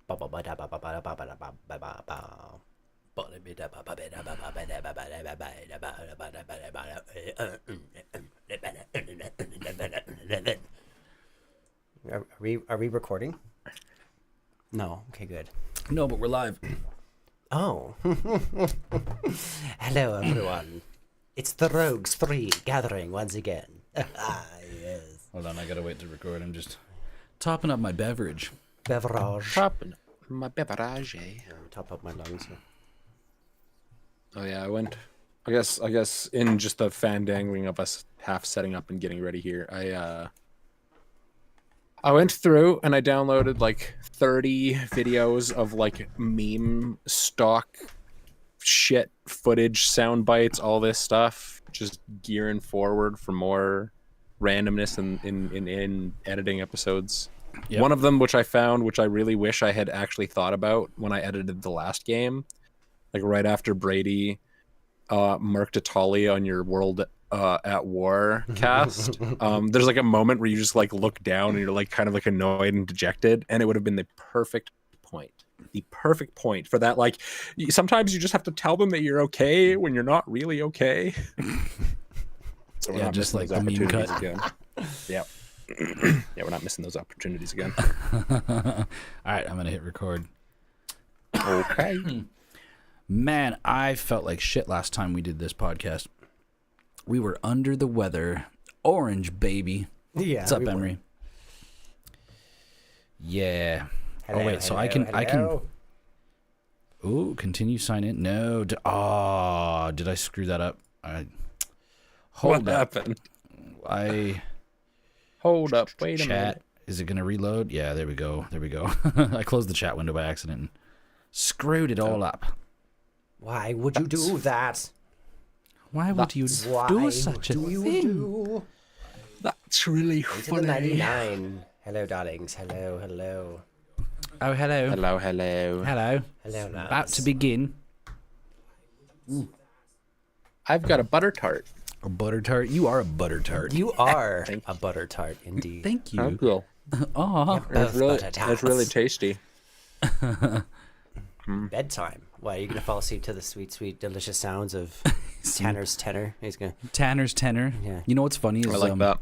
Are we recording? No. Okay, good. No, but we're live. Oh. Hello, everyone. It's the Rogues 3 gathering once again. Yes. Hold on, I gotta wait to record. I'm just topping up my beverage. Beverage. Top my beverage. Top up my lungs. Oh yeah, I guess in just the fandangling of us half setting up and getting ready here, I went through and I downloaded like 30 videos of like meme stock shit footage, sound bites, all this stuff, just gearing forward for more randomness in editing episodes. Yep. One of them, which I found, which I really wish I had actually thought about when I edited the last game, like right after Brady marked a tally on your World at War cast. There's like a moment where you just like look down and you're like kind of like annoyed and dejected, and it would have been the perfect point. The perfect point for that. Like sometimes you just have to tell them that you're okay when you're not really okay. So we're Yeah, not just missing like those the meme opportunities cut. again. Yeah. Yeah, we're not missing those opportunities again. All right, I'm gonna hit record. Okay. Man, I felt like shit last time we did this podcast. We were under the weather. Orange, baby. Yeah. What's up, we were. Emery? Yeah. Hello, oh wait, so I hello, can. hello. Ooh, continue sign in. No. Did I screw that up? Hold What up. happened? Hold up. Wait a chat. minute. Is it gonna reload? Yeah, there we go. There we go. I closed the chat window by accident and screwed it all up. Why would you do that? Why would you Why do such a do you thing? do? That's really To the 99. Hello, darlings. Hello, hello. Oh, hello. Hello, hello. Hello. Hello, About lads. to begin. I've got a butter tart. A butter tart. You are a butter tart. You are Thank a butter tart, indeed. Thank Oh, you. cool. Aw. Both butter It's tarts. really tasty. Bedtime. Why, are you going to fall asleep to the sweet, sweet, delicious sounds of Tanner's tenor? He's going to... Tanner's tenor. Yeah. You know what's funny is I like that.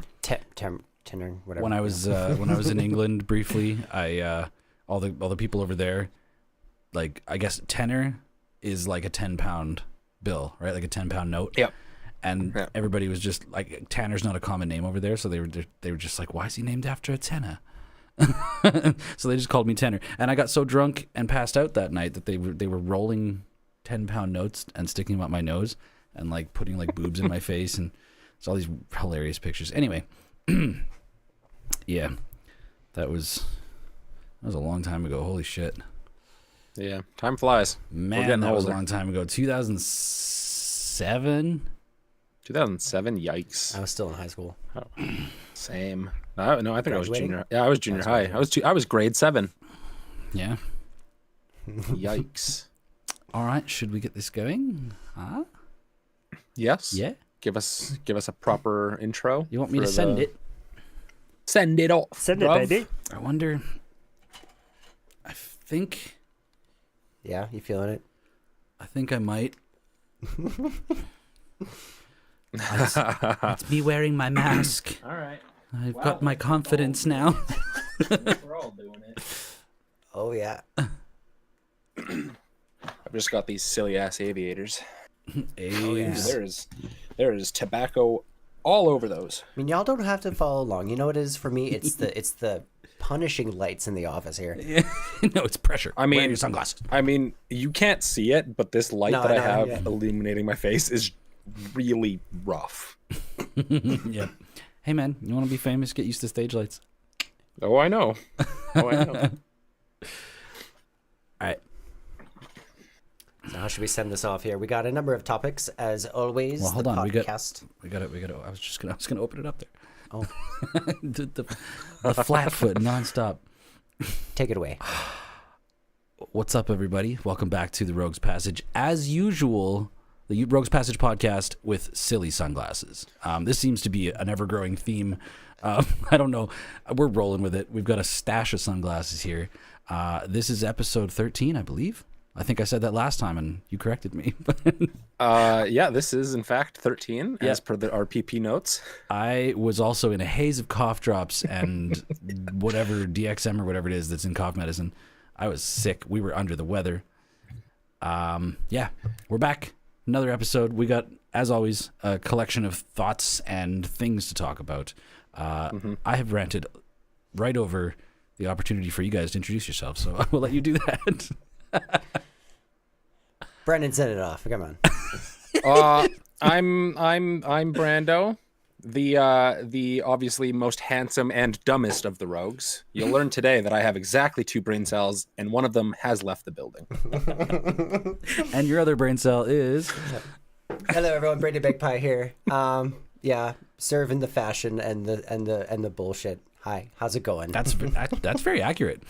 Tenor, whatever. when I was in England briefly, I all the people over there, like I guess tenor is like a 10-pound bill, right? Like a 10-pound note. Yep. And Yep. everybody was just like, Tanner's not a common name over there, so they were just like, why is he named after a tenor? So they just called me Tenor, and I got so drunk and passed out that night that they were rolling 10-pound notes and sticking them up my nose and like putting like boobs in my face, and it's all these hilarious pictures. Anyway, yeah, that was a long time ago. Holy shit, Yeah, time flies. man, getting that was a older. long time ago. 2007. 2007. Yikes. I was still in high school. Same. No, I think I was Graduating? junior. Yeah, I was junior high. I was grade 7. Yeah. Yikes. All right, should we get this going? Huh? Yes. Yeah. Give us a proper intro. You want me to for send the- it? Send it off. bruv. I wonder. I think Yeah, you feeling it? I might. It's me wearing my mask. All right. I've got my confidence now. We're all doing it. Oh, yeah. I've just got these silly ass aviators. Aves. There is tobacco all over those. I mean, y'all don't have to follow along. You know what it is for me? It's the punishing lights in the office here. No, it's pressure. I mean- Wear your sunglasses. I mean, you can't see it, but this light No, that I I know, have yeah. illuminating my face is really rough. Yeah. Hey man, you want to be famous? Get used to stage lights. Oh, I know. Oh, I know. All right. So how should we send this off here? We got a number of topics, as always. Well, hold the on. We got podcast. it. I was gonna open it up there. Oh, the flat foot nonstop. take it away. What's up, everybody? Welcome back to the Rogues Passage. As usual, the Rogues Passage podcast with silly sunglasses. This seems to be an ever-growing theme. I don't know. We're rolling with it. We've got a stash of sunglasses here. This is episode 13, I believe. I think I said that last time, and you corrected me. Yeah, this is in fact 13 as per the RPP notes. I was also in a haze of cough drops and whatever DXM or whatever it is that's in cough medicine. I was sick. We were under the weather. Yeah, we're back. Another episode. We got, as always, a collection of thoughts and things to talk about. I have ranted right over the opportunity for you guys to introduce yourselves, so I will let you do that. Brendan, send it off. Come on. I'm Brando, the obviously most handsome and dumbest of the rogues. You'll learn today that I have exactly 2 brain cells, and one of them has left the building. And your other brain cell is... Hello, everyone. Brendan Big Pie here. Yeah, serving the fashion and the bullshit. Hi, how's it going? That's very accurate.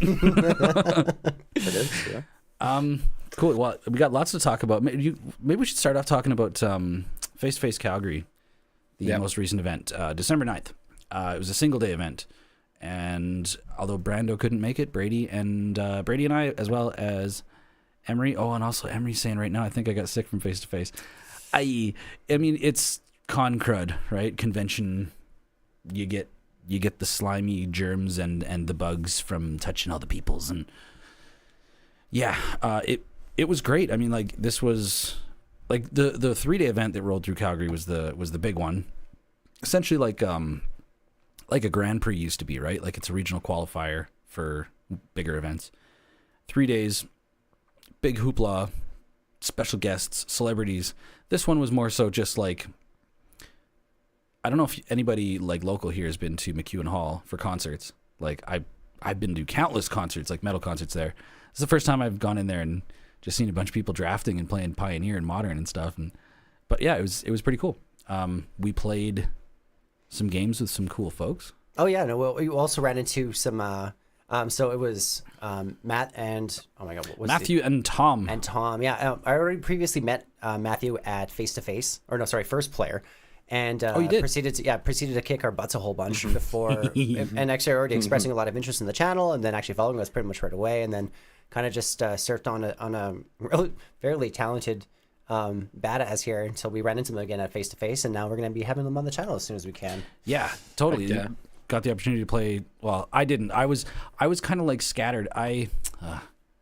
It is, yeah. Cool. Well, we got lots to talk about. Maybe we should start off talking about Face to Face Calgary, the most recent event, December 9th. It was a single day event, and although Brando couldn't make it, Brady and I, as well as Emery. Oh, and also Emery's saying right now, I think I got sick from Face to Face. I mean, it's con crud, right? Convention. You get the slimy germs and the bugs from touching other people's, and yeah, it was great. I mean, like, this was like the 3-day event that rolled through Calgary was the big one. Essentially like a Grand Prix used to be, right? Like, it's a regional qualifier for bigger events. 3 days, big hoopla, special guests, celebrities. This one was more so just like, I don't know if anybody like local here has been to McEwen Hall for concerts. Like, I've been to countless concerts, like metal concerts there. It's the first time I've gone in there and just seen a bunch of people drafting and playing Pioneer and Modern and stuff. But yeah, it was pretty cool. We played some games with some cool folks. Oh yeah, no. Well, we also ran into some. So it was Matt and what was Matthew and Tom. And Tom. Yeah, I already previously met Matthew at Face to Face, or no, sorry, First Player. And you did? proceeded to kick our butts a whole bunch before, and actually already expressing a lot of interest in the channel, and then actually following us pretty much right away, and then kind of just surfed on a really fairly talented badass here until we ran into them again at Face to Face, and now we're going to be having them on the channel as soon as we can. Yeah, totally. Yeah. Got the opportunity to play. Well, I didn't. I was kind of like scattered.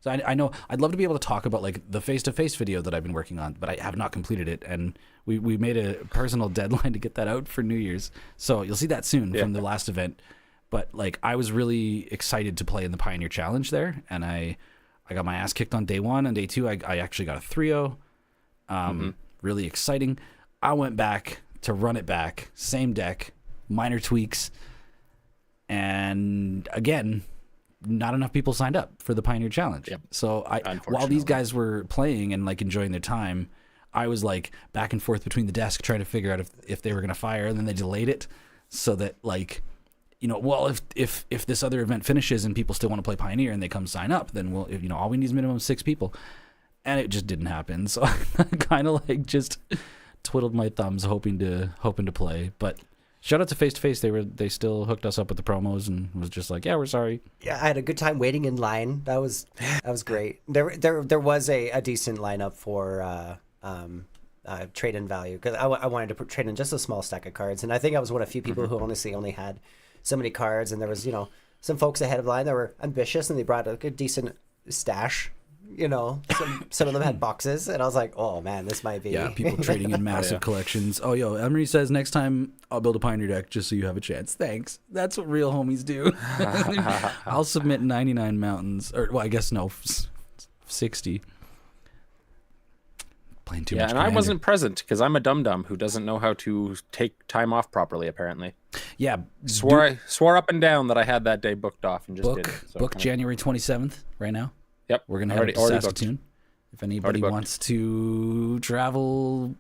So I know I'd love to be able to talk about like the face-to-face video that I've been working on, but I have not completed it, and we made a personal deadline to get that out for New Year's. So you'll see that soon from the last event. But like, I was really excited to play in the Pioneer Challenge there, and I got my ass kicked on day 1. On day 2, I actually got a 3-0. Really exciting. I went back to run it back, same deck, minor tweaks, and again, not enough people signed up for the Pioneer Challenge. Yep. So while these guys were playing and like enjoying their time, I was like back and forth between the desk trying to figure out if they were going to fire, and then they delayed it so that, like, you know, well, if this other event finishes and people still want to play Pioneer and they come sign up, then we'll, you know, all we need is minimum 6 people. And it just didn't happen. So I kind of like just twiddled my thumbs hoping to play. But shout out to Face to Face. They still hooked us up with the promos and was just like, yeah, we're sorry. Yeah, I had a good time waiting in line. That was great. There was a decent lineup for trade-in value, because I wanted to trade in just a small stack of cards, and I think I was one of a few people who honestly only had so many cards, and there was, you know, some folks ahead of line that were ambitious and they brought a good decent stash. You know, some of them had boxes, and I was like, oh man, this might be. Yeah, people trading in massive collections. Oh, yo, Emery says next time I'll build a Pioneer deck just so you have a chance. Thanks. That's what real homies do. I'll submit 99 mountains, or well, I guess no, 60. Playing too much. And I wasn't present because I'm a dum-dum who doesn't know how to take time off properly, apparently. Yeah. Swore up and down that I had that day booked off and just didn't. So book January 27th right now. Yep. We're going to head to Saskatoon. If anybody wants to travel,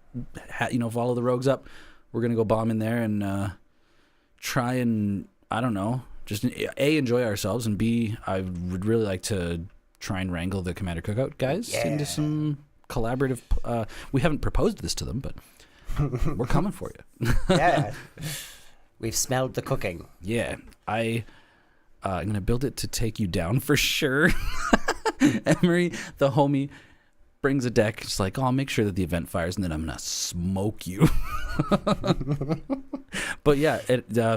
you know, follow the Rogues up, we're going to go bomb in there and try and, I don't know, just A, enjoy ourselves, and B, I would really like to try and wrangle the Commander Cookout guys into some collaborative. We haven't proposed this to them, but we're coming for you. Yeah. We've smelled the cooking. Yeah, I'm gonna build it to take you down for sure. Emery, the homie, brings a deck. It's like, oh, I'll make sure that the event fires, and then I'm gonna smoke you. But yeah,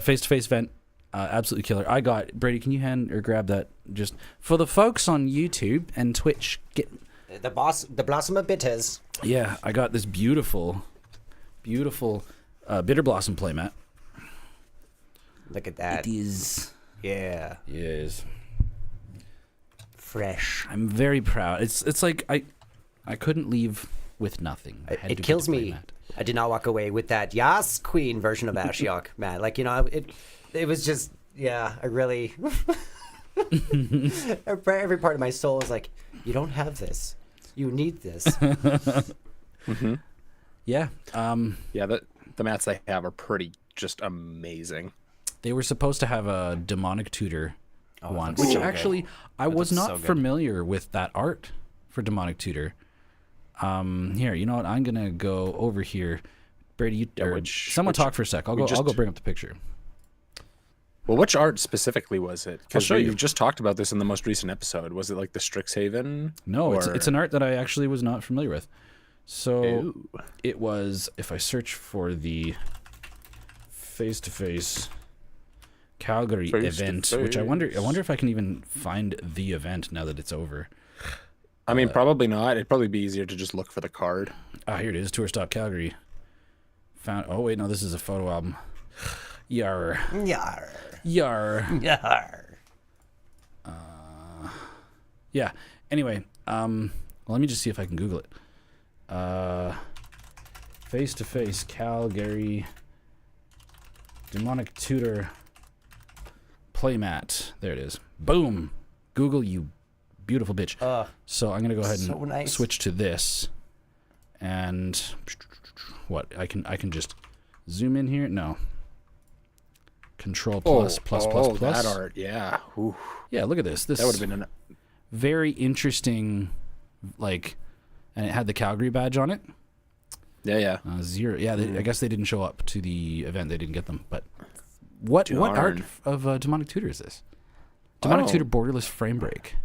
face-to-face event, absolutely killer. I got Brady. Can you hand or grab that just for the folks on YouTube and Twitch? The Blossom of Bitters. Yeah, I got this beautiful Bitter Blossom playmat. Look at that. It is. Yeah. Yes. Fresh. I'm very proud. It's like I couldn't leave with nothing. I had It to kills get the me. playmat. I did not walk away with that Yas Queen version of Ashiok, man. Like, it was just, yeah, I really. Every part of my soul is like, you don't have this. You need this. Mm-hmm. Yeah. Yeah, the mats they have are pretty just amazing. They were supposed to have a demonic tutor one, looks which so good. actually I was looks not so good. familiar with that art for demonic tutor. Here, you know what? I'm gonna go over here. Brady, someone talk for a sec. I'll go bring up the picture. Well, which art specifically was it? I'll Because show you. you've just talked about this in the most recent episode. Was it like the Strixhaven? No, or... it's an art that I actually was not familiar with. So Ooh. it was, if I search for the face-to-face Calgary event, which I wonder if I can even find the event now that it's over. I mean, probably not. It'd probably be easier to just look for the card. Here it is, Tour Stop Calgary. Oh wait, no, this is a photo album. Yar. Yar. Yar. Yar. Yeah. Anyway, well, let me just see if I can Google it. Face-to-face Calgary demonic tutor playmat. There it is. Boom. Google, you beautiful bitch. So I'm gonna go ahead and so nice. switch to this. And what? I can just zoom in here. No. Control plus plus plus. That art, yeah. Ooh, Yeah, look at this. This that would have been very interesting, like, and it had the Calgary badge on it. Yeah. 0. Yeah, I guess they didn't show up to the event. They didn't get them. But what art Darn. of Demonic Tutor is this? Demonic Oh. Tutor borderless frame break.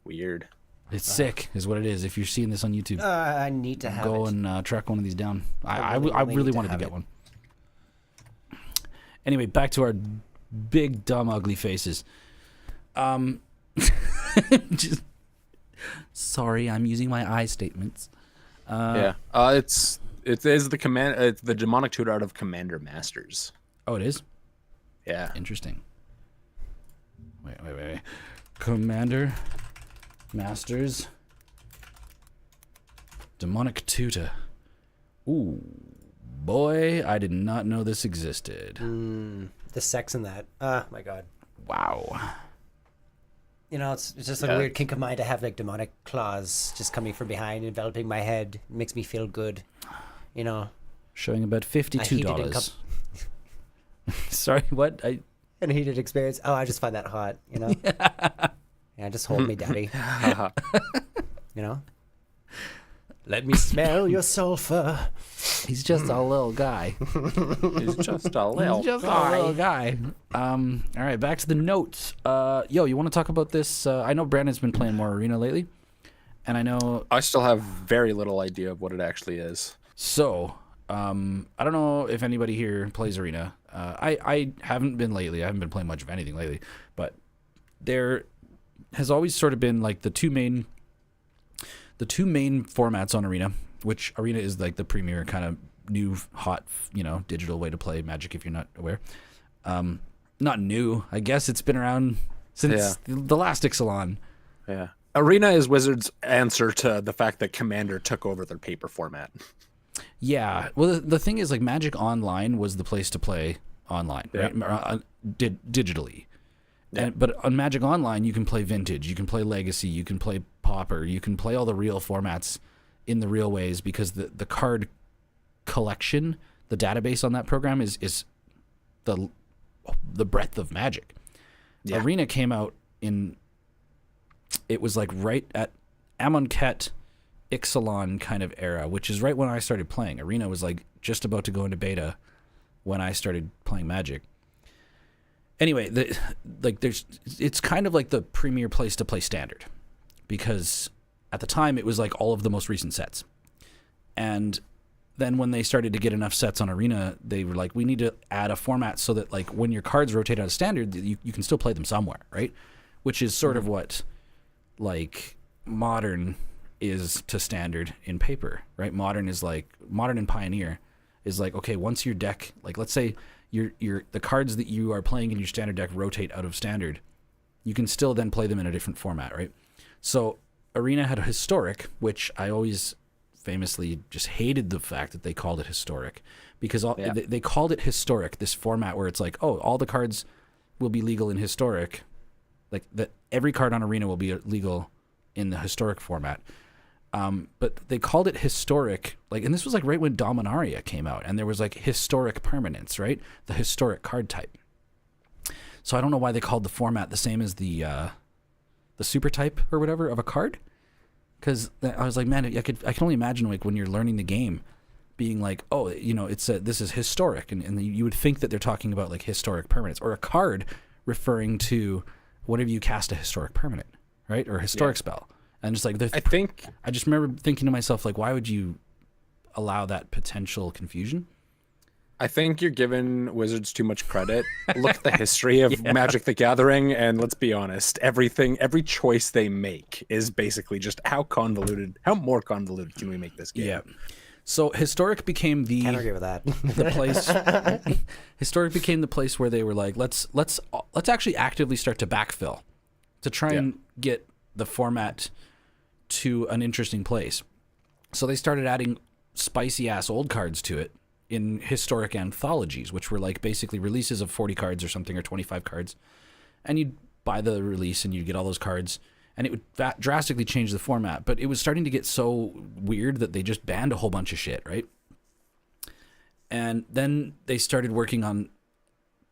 Weird. It's sick, is what it is. If you're seeing this on YouTube, I need to have go it. and track one of these down. I really really need to wanted to have get it. one. Anyway, back to our big, dumb, ugly faces. Just sorry, I'm using my I statements. Yeah. It is the demonic tutor art of Commander Masters. Oh, it is? Yeah. Interesting. Wait. Commander Masters Demonic Tutor. Ooh, boy, I did not know this existed. The sex in that. Oh, my God. Wow. You know, it's just like a weird kink of mine to have like demonic claws just coming from behind, enveloping my head. It makes me feel good. You know, Showing about $52. I Sorry, what? an heated experience. Oh, I just find that hot. You know. Yeah, just hold me, daddy. You know. Let me smell your sulfur. He's just a little guy. He's just a little He's just a little guy. All right, back to the notes. Yo, you want to talk about this? I know Brandon's been playing more Arena lately, and I know. I still have very little idea of what it actually is. So, I don't know if anybody here plays Arena. I haven't been lately. I haven't been playing much of anything lately, but there has always sort of been like the two main formats on Arena, which Arena is like the premier kind of new hot, digital way to play Magic if you're not aware. Not new. I guess it's been around since the last Ixalan. Yeah. Arena is Wizards' answer to the fact that Commander took over their paper format. Yeah. Well, the thing is, like, Magic Online was the place to play online, right? Digitally. Yeah. But on Magic Online, you can play Vintage, you can play Legacy, you can play Pauper, you can play all the real formats in the real ways because the card collection, the database on that program is the breadth of Magic. Arena came out it was like right at Amonkhet Ixalan kind of era, which is right when I started playing. Arena was like just about to go into beta when I started playing Magic. Anyway, it's kind of like the premier place to play Standard, because at the time it was like all of the most recent sets. And then when they started to get enough sets on Arena, they were like, we need to add a format so that like when your cards rotate out of Standard, you can still play them somewhere, right? Which is sort of what like Modern is to Standard in paper, right? Modern and Pioneer is like, okay, once your deck, like let's say the cards that you are playing in your Standard deck rotate out of Standard, you can still then play them in a different format, right? So Arena had a Historic, which I always famously just hated the fact that they called it Historic, because they called it Historic, this format where it's like, oh, all the cards will be legal in Historic, like that every card on Arena will be legal in the Historic format. But they called it Historic, like, and this was like right when Dominaria came out, and there was like Historic Permanence, right? The Historic card type. So I don't know why they called the format the same as the super type or whatever of a card. Because I was like, man, I can only imagine like when you're learning the game, being like, oh, you know, this is Historic, and you would think that they're talking about like Historic Permanence or a card referring to whenever you cast a Historic Permanent, right, or a Historic spell. And just like I just remember thinking to myself, like, why would you allow that potential confusion? I think you're giving Wizards too much credit. Look at the history of Magic the Gathering, and let's be honest, every choice they make is basically just how more convoluted can we make this game? Yeah. So Historic became Can't agree with that. the place. Historic became the place where they were like, let's actually actively start to backfill to try and get the format to an interesting place. So they started adding spicy ass old cards to it in Historic anthologies, which were like basically releases of 40 cards or something, or 25 cards. And you'd buy the release and you'd get all those cards, and it would drastically change the format. But it was starting to get so weird that they just banned a whole bunch of shit, right? And then they started working on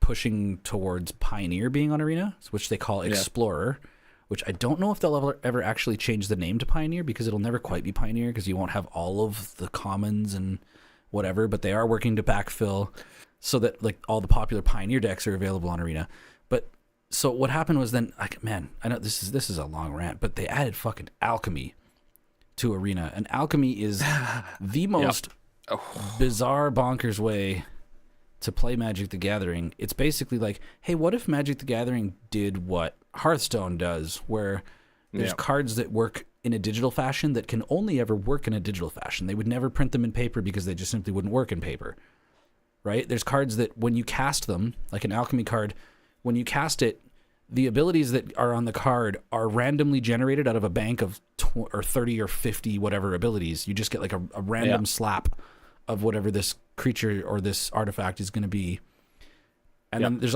pushing towards Pioneer being on Arena, which they call Explorer, which I don't know if they'll ever actually change the name to Pioneer, because it'll never quite be Pioneer, because you won't have all of the commons and whatever, but they are working to backfill so that like all the popular Pioneer decks are available on Arena. But so what happened was then, like, man, I know this is a long rant, but they added fucking Alchemy to Arena, and Alchemy is the most bizarre, bonkers way to play Magic the Gathering. It's basically like, hey, what if Magic the Gathering did what Hearthstone does, where there's cards that work in a digital fashion that can only ever work in a digital fashion. They would never print them in paper because they just simply wouldn't work in paper, right? There's cards that when you cast them, like an Alchemy card, when you cast it, the abilities that are on the card are randomly generated out of a bank of 30 or 50 whatever abilities. You just get like a random slap of whatever this creature or this artifact is going to be. And then there's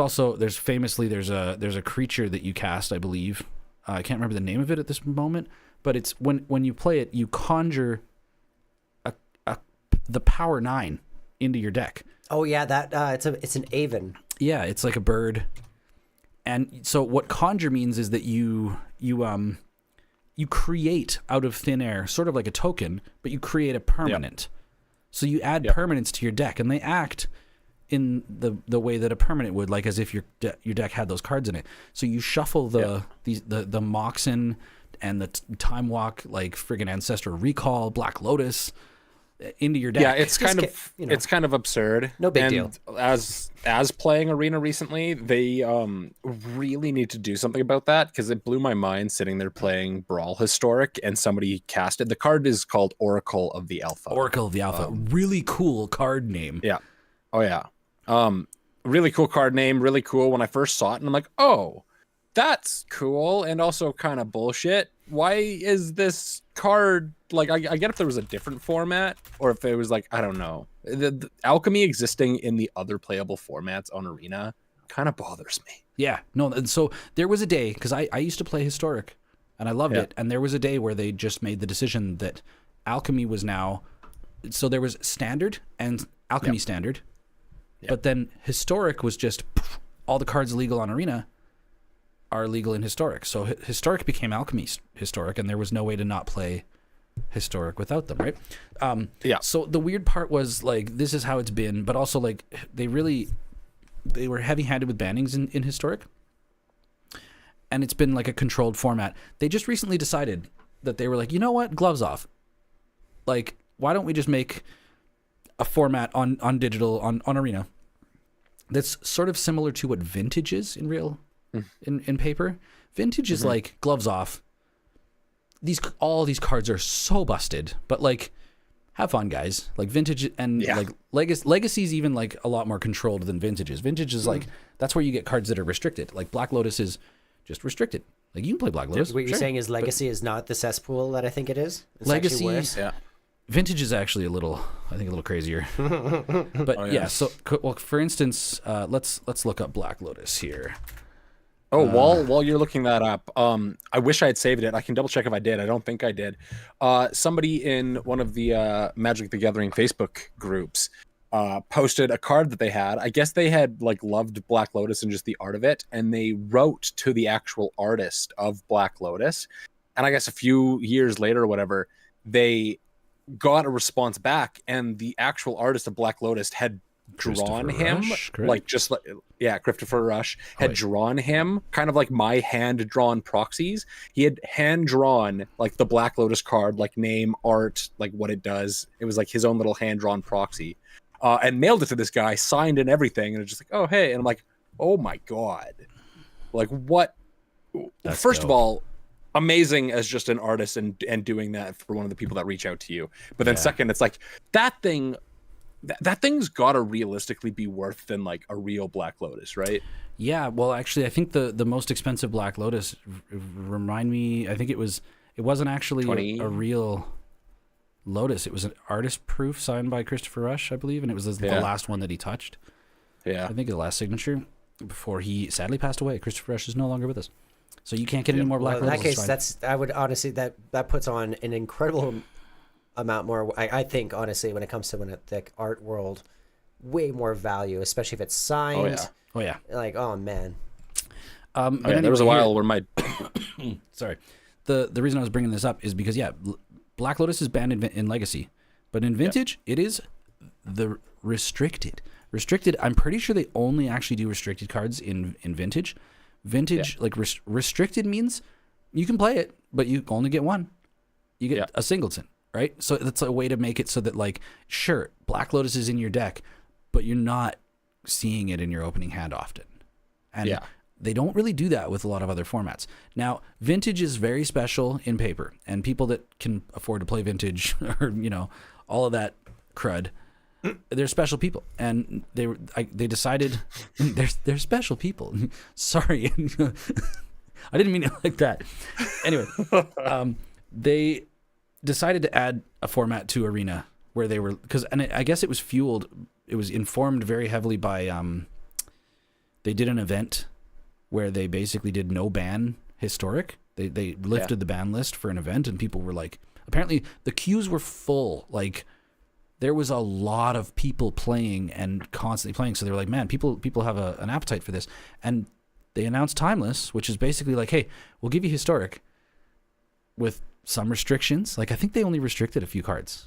a creature that you cast, I believe. I can't remember the name of it at this moment, but it's when you play it, you conjure the power 9 into your deck. Oh yeah, that it's an Aven. Yeah, it's like a bird. And so what conjure means is that you create out of thin air, sort of like a token, but you create a permanent. So you add permanents to your deck, and they act in the way that a permanent would, like as if your deck had those cards in it. So you shuffle the Moxen and the Time Walk, like friggin' Ancestral Recall, Black Lotus into your deck. Yeah, it's kind of absurd. No big deal. As playing Arena recently, they really need to do something about that, because it blew my mind sitting there playing Brawl Historic and somebody casted. The card is called Oracle of the Alpha. Oracle of the Alpha. Really cool card name. Yeah. Oh yeah. Really cool card name. Really cool. When I first saw it, and I'm like, oh, that's cool, and also kind of bullshit. Why is this card like? I get if there was a different format, or if it was like, I don't know, the Alchemy existing in the other playable formats on Arena kind of bothers me. Yeah, no. And so there was a day, because I used to play Historic, and I loved it, and there was a day where they just made the decision that Alchemy was now. So there was Standard and Alchemy Standard, but then Historic was just all the cards legal on Arena are legal in Historic. So Historic became Alchemy Historic, and there was no way to not play historic without them, right? Yeah. So the weird part was like this is how it's been, but also like they were heavy-handed with bannings in historic, and it's been like a controlled format. They just recently decided that they were like, you know what, gloves off. Like, why don't we just make a format on digital on Arena that's sort of similar to what Vintage is in real in paper. Vintage is like gloves off. All these cards are so busted, but like have fun, guys. Like Vintage and like Legacy's even like a lot more controlled than Vintage is. Vintage is like that's where you get cards that are restricted. Like Black Lotus is just restricted. Like you can play Black Lotus. What you're saying is Legacy is not the cesspool that I think it is? It's Legacy, actually worse? Yeah. Vintage is actually a little crazier. But yeah, so well, for instance, let's look up Black Lotus here. Oh, while you're looking that up, I wish I had saved it. I can double check if I did. I don't think I did. Somebody in one of the Magic the Gathering Facebook groups posted a card that they had. I guess they had like loved Black Lotus and just the art of it, and they wrote to the actual artist of Black Lotus. And I guess a few years later or whatever, they got a response back, and the actual artist of Black Lotus had drawn him Christopher Rush had drawn him kind of like my hand drawn proxies. He had hand drawn like the Black Lotus card, like name, art, like what it does. It was like his own little hand drawn proxy, and mailed it to this guy, signed and everything. And it's just like, oh hey, and I'm like, oh my god, like what? That's First dope. of all, amazing as just an artist and doing that for one of the people that reach out to you. But then second, it's like that thing's got to realistically be worth than like a real Black Lotus, right? Yeah, well, actually, I think the most expensive Black Lotus, remind me, I think it wasn't actually a real Lotus. It was an artist proof signed by Christopher Rush, I believe, and it was the last one that he touched. Yeah. I think the last signature before he sadly passed away. Christopher Rush is no longer with us. So you can't get any more Black Well, in Lotus. that case, I would honestly, that puts on an incredible amount more, I think, honestly, when it comes to the art world, way more value, especially if it's signed. Oh yeah. Like, oh man. There was a while where my sorry, the reason I was bringing this up is because Black Lotus is banned in Legacy, but in Vintage it is the restricted. I'm pretty sure they only actually do restricted cards in Vintage. Like restricted means you can play it, but you only get one. You get a singleton. Right? So that's a way to make it so that, like, sure, Black Lotus is in your deck, but you're not seeing it in your opening hand often. And they don't really do that with a lot of other formats. Now, Vintage is very special in paper, and people that can afford to play Vintage or, all of that crud, they're special people. And they decided they're special people. Sorry. I didn't mean it like that. Anyway, they decided to add a format to Arena where they were, and I guess it was informed very heavily by they did an event where they basically did no ban historic. They lifted the ban list for an event, and people were like, apparently the queues were full. Like there was a lot of people playing and constantly playing. So they were like, man, people have an appetite for this. And they announced Timeless, which is basically like, hey, we'll give you historic with some restrictions. Like I think they only restricted a few cards,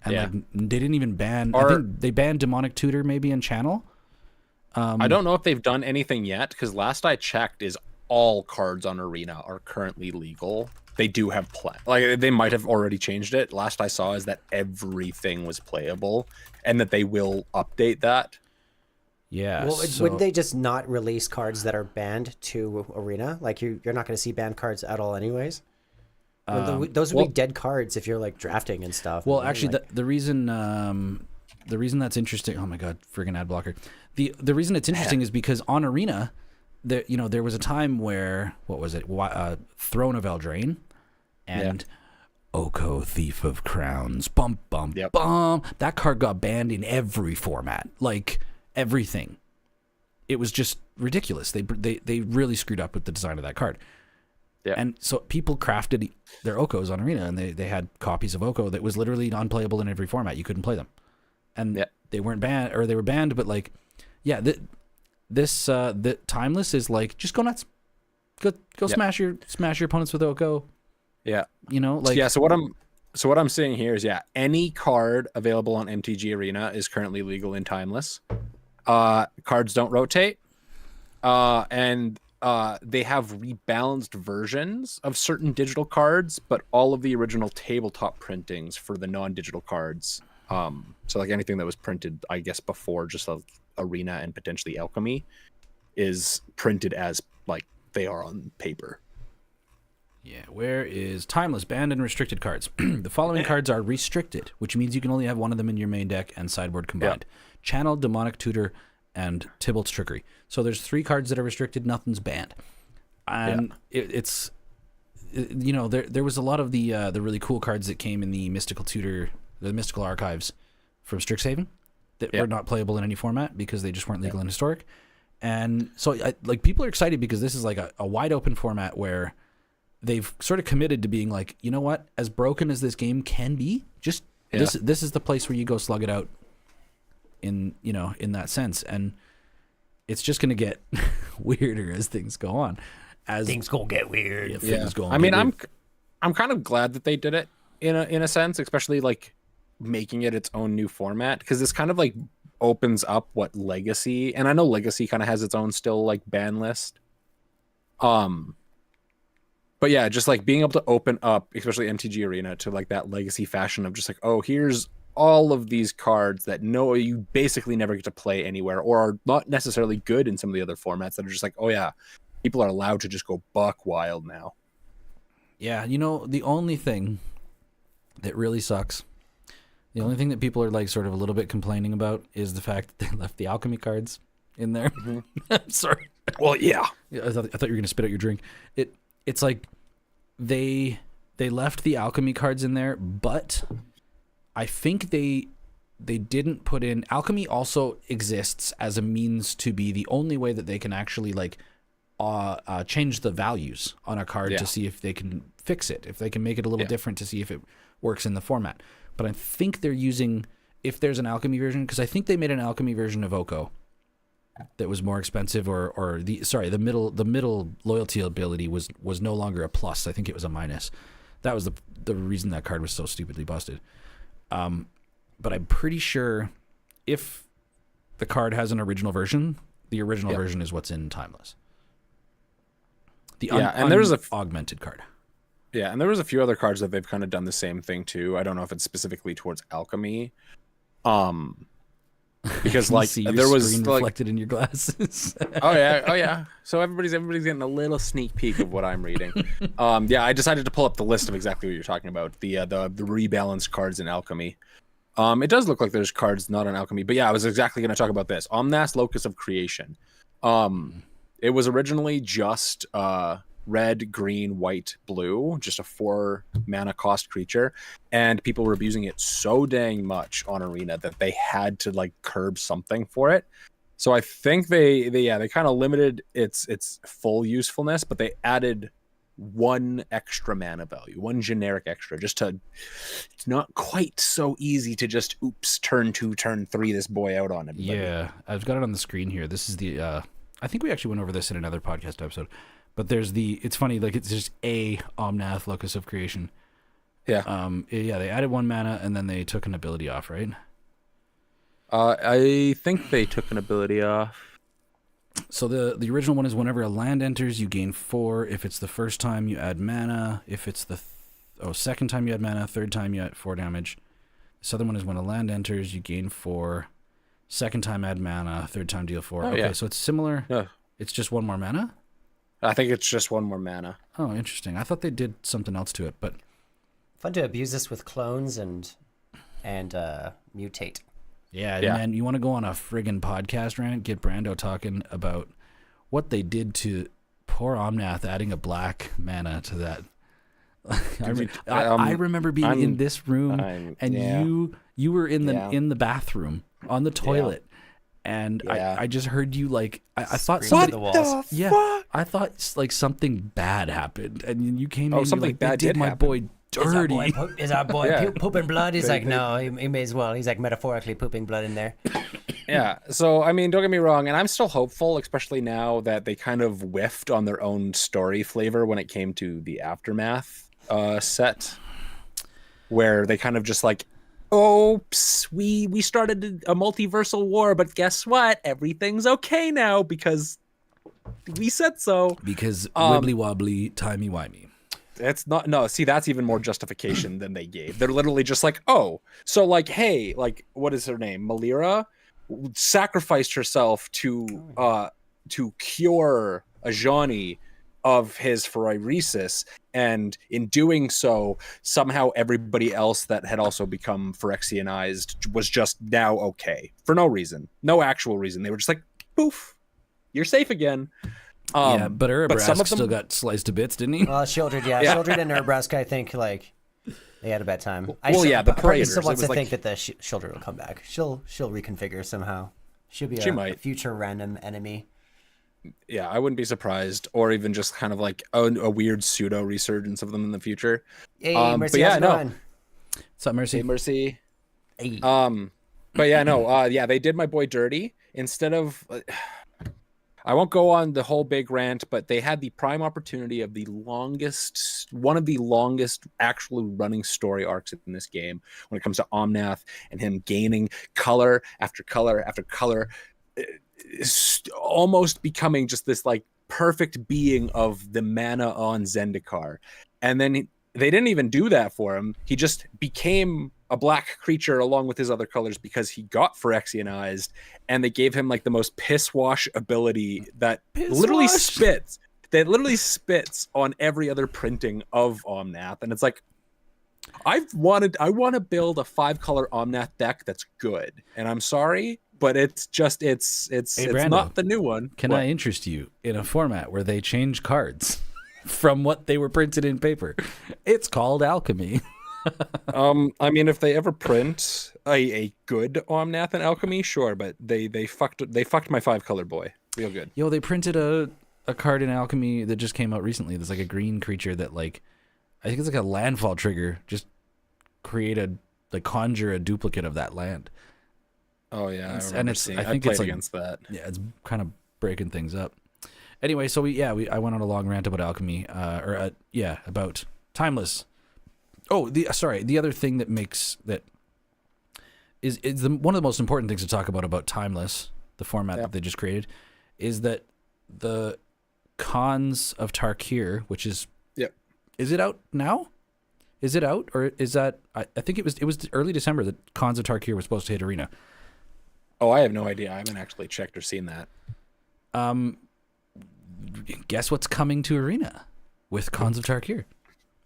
and like they didn't even ban. I think they banned Demonic Tutor maybe in Channel. I don't know if they've done anything yet, because last I checked is all cards on Arena are currently legal. They do have like they might have already changed it. Last I saw is that everything was playable, and that they will update that. Yeah. Well, wouldn't they just not release cards that are banned to Arena? Like you're not going to see banned cards at all, anyways. Those would be dead cards if you're like drafting and stuff. Well, actually, the reason that's interesting. Oh my god, friggin' ad blocker. The reason it's interesting is because on Arena, there was a time where what was it? Throne of Eldraine and Oko, Thief of Crowns. Bum bum bum. That card got banned in every format, like everything. It was just ridiculous. They really screwed up with the design of that card. Yeah. And so people crafted their Okos on Arena, and they had copies of Oko that was literally unplayable in every format. You couldn't play them. And they weren't banned, or they were banned, but like, the Timeless is like, just go nuts. Go smash your opponents with Oko. Yeah. Like. Yeah, so what So what I'm seeing here is, yeah, any card available on MTG Arena is currently legal in Timeless. Cards don't rotate, and they have rebalanced versions of certain digital cards, but all of the original tabletop printings for the non-digital cards, so like anything that was printed, I guess, before just like Arena and potentially Alchemy, is printed as like they are on paper. Yeah, where is Timeless banned and restricted cards? The following cards are restricted, which means you can only have one of them in your main deck and sideboard combined. Channel, Demonic Tutor, and Tybalt's Trickery. So there's 3 cards that are restricted, nothing's banned. And it's you know, there was a lot of the really cool cards that came in the Mystical Tutor, the Mystical Archives from Strixhaven that were not playable in any format because they just weren't legal in Historic. And so like people are excited because this is like a wide open format where they've sort of committed to being like, you know what, as broken as this game can be, just this is the place where you go slug it out in, you know, in that sense. And it's just going to get weirder as things go on. As Things gonna get weird. things go on. I mean, I'm kind of glad that they did it in a sense, especially like making it its own new format, because this kind of like opens up what Legacy, and I know Legacy kind of has its own still like ban list. But yeah, just like being able to open up, especially MTG Arena, to like that Legacy fashion of just like, oh, here's all of these cards that you basically never get to play anywhere, or are not necessarily good in some of the other formats that are just like, oh yeah, people are allowed to just go buck wild now. Yeah, you know, the only thing that really sucks, the only thing that people are like sort of a little bit complaining about is the fact that they left the Alchemy cards in there. I'm sorry. Well, yeah. I thought you were going to spit out your drink. It's like they left the Alchemy cards in there, but I think they didn't put in. Alchemy also exists as a means to be the only way that they can actually like change the values on a card to see if they can fix it, if they can make it a little different to see if it works in the format. But I think they're using, if there's an Alchemy version, because I think they made an Alchemy version of Oko that was more expensive, or the middle loyalty ability was no longer a plus. I think it was a minus. That was the reason that card was so stupidly busted. But I'm pretty sure if the card has an original version, the original version is what's in Timeless. The and there's a augmented card. Yeah, and there was a few other cards that they've kind of done the same thing too. I don't know if it's specifically towards Alchemy. Because like see your there was screen like, reflected in your glasses. oh yeah. So everybody's getting a little sneak peek of what I'm reading. I decided to pull up the list of exactly what you're talking about. The rebalanced cards in Alchemy. It does look like there's cards not on Alchemy, but yeah, I was exactly going to talk about this. Omnath, Locus of Creation. It was originally just red, green, white, blue, just a 4 mana cost creature, and people were abusing it so dang much on Arena that they had to like curb something for it. So I think they kind of limited its full usefulness, but they added 1 extra mana value, 1 generic extra, just to, it's not quite so easy to just turn 2, turn 3 this boy out on everybody. Yeah, I've got it on the screen here. This is the I think we actually went over this in another podcast episode. But there's it's funny, like it's just a Omnath, Locus of Creation. Yeah. They added 1 mana and then they took an ability off, right? I think they took an ability off. So the original one is whenever a land enters, you gain 4. If it's the first time, you add mana. If it's the second time you add mana, third time you add 4 damage. This other one is when a land enters, you gain 4. Second time add mana, third time deal 4. Okay, so it's similar. Yeah. It's just 1 more mana? I think it's just 1 more mana. Oh, interesting. I thought they did something else to it, but Fun to abuse this with clones and mutate. Yeah, and then you want to go on a friggin' podcast rant, get Brando talking about what they did to poor Omnath, adding a black mana to that. I remember being in this room, and you were in the bathroom on the toilet. And I just heard you like I thought somebody, what the fuck? I thought like something bad happened, and you came in. Something like, bad did my happen. boy dirty. Is our boy pooping blood? He's like, no, he may as well. He's like metaphorically pooping blood in there. Yeah. So I mean, don't get me wrong, and I'm still hopeful, especially now that they kind of whiffed on their own story flavor when it came to the Aftermath set. where they kind of just like, oops, we started a multiversal war, but guess what? Everything's okay now because we said so. Because wibbly wobbly, timey wimey. It's not, no, see, that's even more justification than they gave. They're literally just like, oh, so like, hey, like, what is her name? Malira sacrificed herself to cure Ajani of his phyresis, and in doing so, somehow everybody else that had also become Phyrexianized was just now okay for no reason, no actual reason. They were just like, poof, you're safe again. Yeah, but Urabrask some of them- still got sliced to bits, didn't he? Well, Shieldred, yeah. Shieldred and Urabrask, I think, like, they had a bad time. Well, yeah, the part of me Praetors, still it wants was to like- think that the Shieldred will come back. She'll reconfigure somehow. She'll be She a might. future random enemy. Yeah, I wouldn't be surprised, or even just kind of like a weird pseudo resurgence of them in the future. Hey, But Mercy, yeah, how's it no. going? What's up, Mercy? Hey, Mercy. Hey. But yeah, no, yeah, they did my boy dirty. Instead of, I won't go on the whole big rant, but they had the prime opportunity of one of the longest actually running story arcs in this game when it comes to Omnath and him gaining color after color after color, almost becoming just this like perfect being of the mana on Zendikar. And then they didn't even do that for him. He just became a black creature along with his other colors because he got Phyrexianized, and they gave him like the most piss wash ability that literally spits. That literally spits on every other printing of Omnath, and it's like, I want to build a 5-color Omnath deck that's good, and I'm sorry, but it's just it's Brando, not the new one. Can What? I interest you in a format where they change cards from what they were printed in paper? It's called Alchemy. I mean, if they ever print a good Omnath and Alchemy, sure, but they fucked my 5-color boy real good. Yo, they printed a card in Alchemy that just came out recently. There's like a green creature that like, I think it's like a landfall trigger. Just conjure a duplicate of that land. Oh yeah, It's- I and remember it's- seeing. I I think played it's like- against that. Yeah, it's kind of breaking things up. Anyway, so I went on a long rant about Alchemy, about Timeless. Oh, the other thing that makes that is one of the most important things to talk about Timeless, the format that they just created, is that the Cons of Tarkir, which is is it out now? Is it out, or is that I think it was early December that Cons of Tarkir was supposed to hit Arena. Oh, I have no idea. I haven't actually checked or seen that. Guess what's coming to Arena with Cons of Tarkir?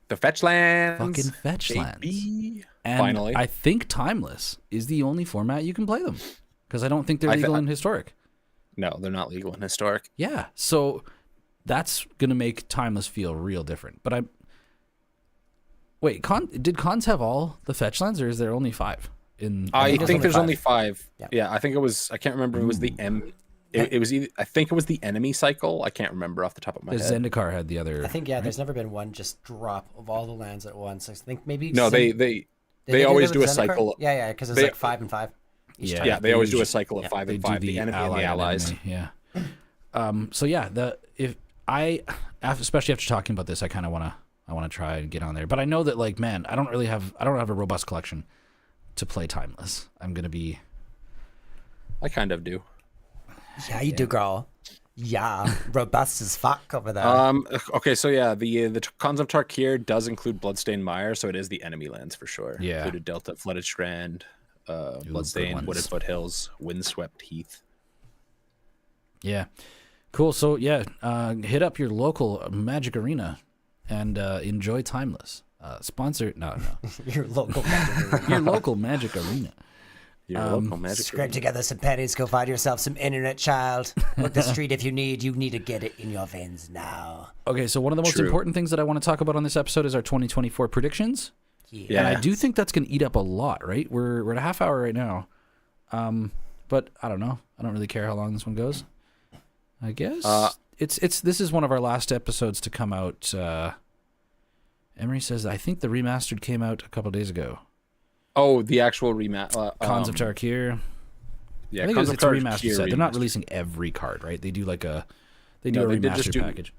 The fetch lands. Fucking fetch lands. baby. And Finally. I think Timeless is the only format you can play them, because I don't think they're I legal in Historic. No, they're not legal in Historic. Yeah, so that's gonna make Timeless feel real different. But wait, did Cons have all the fetch lands, or is there only 5? I there's think only there's 5. only 5. Yeah. Yeah, I think it was. I can't remember. It was the It was either. I think it was the enemy cycle. I can't remember off the top of my head. Zendikar had the other. I think, yeah, there's never been one just drop of all the lands at once. I think maybe... No, they Did always that do a with Zendikar? cycle. Yeah, because it's They- like 5 and 5. each Yeah. time. Yeah, they always do a usually- cycle of 5 they and do 5. The enemy and the allies. enemy, yeah. So yeah, especially after talking about this, I kind of wanna try and get on there. But I know that like, man, I don't have a robust collection to play Timeless. I'm gonna be. I kind of do. Yeah, you do, girl. Yeah, robust as fuck over there. Okay, so yeah, the Cons of Tarkir does include Bloodstained Mire, so it is the enemy lands for sure. Yeah. Included Delta, Flooded Strand, good Bloodstained, ones. Wooded Foothills, Windswept Heath. Yeah, cool. So yeah, hit up your local Magic Arena and enjoy Timeless. Sponsor no Your local magic. your local Magic Arena. Your local magic. Scrape together some pennies, go find yourself some internet, child. Look the street if you need to get it in your veins now. Okay, so one of the most True. important things that I want to talk about on this episode is our 2024 predictions. Yeah. And I do think that's going to eat up a lot, right? We're at a half hour right now. But I don't know. I don't really care how long this one goes. I guess this is one of our last episodes to come out. Emery says, I think the remastered came out a couple days ago. Oh, the actual rematch. Cons of Tarkir. Yeah, I think Cons it's a of remastered Tarkir set. They're not released. releasing every card, right? They do like a No, a they did remastered just do- package.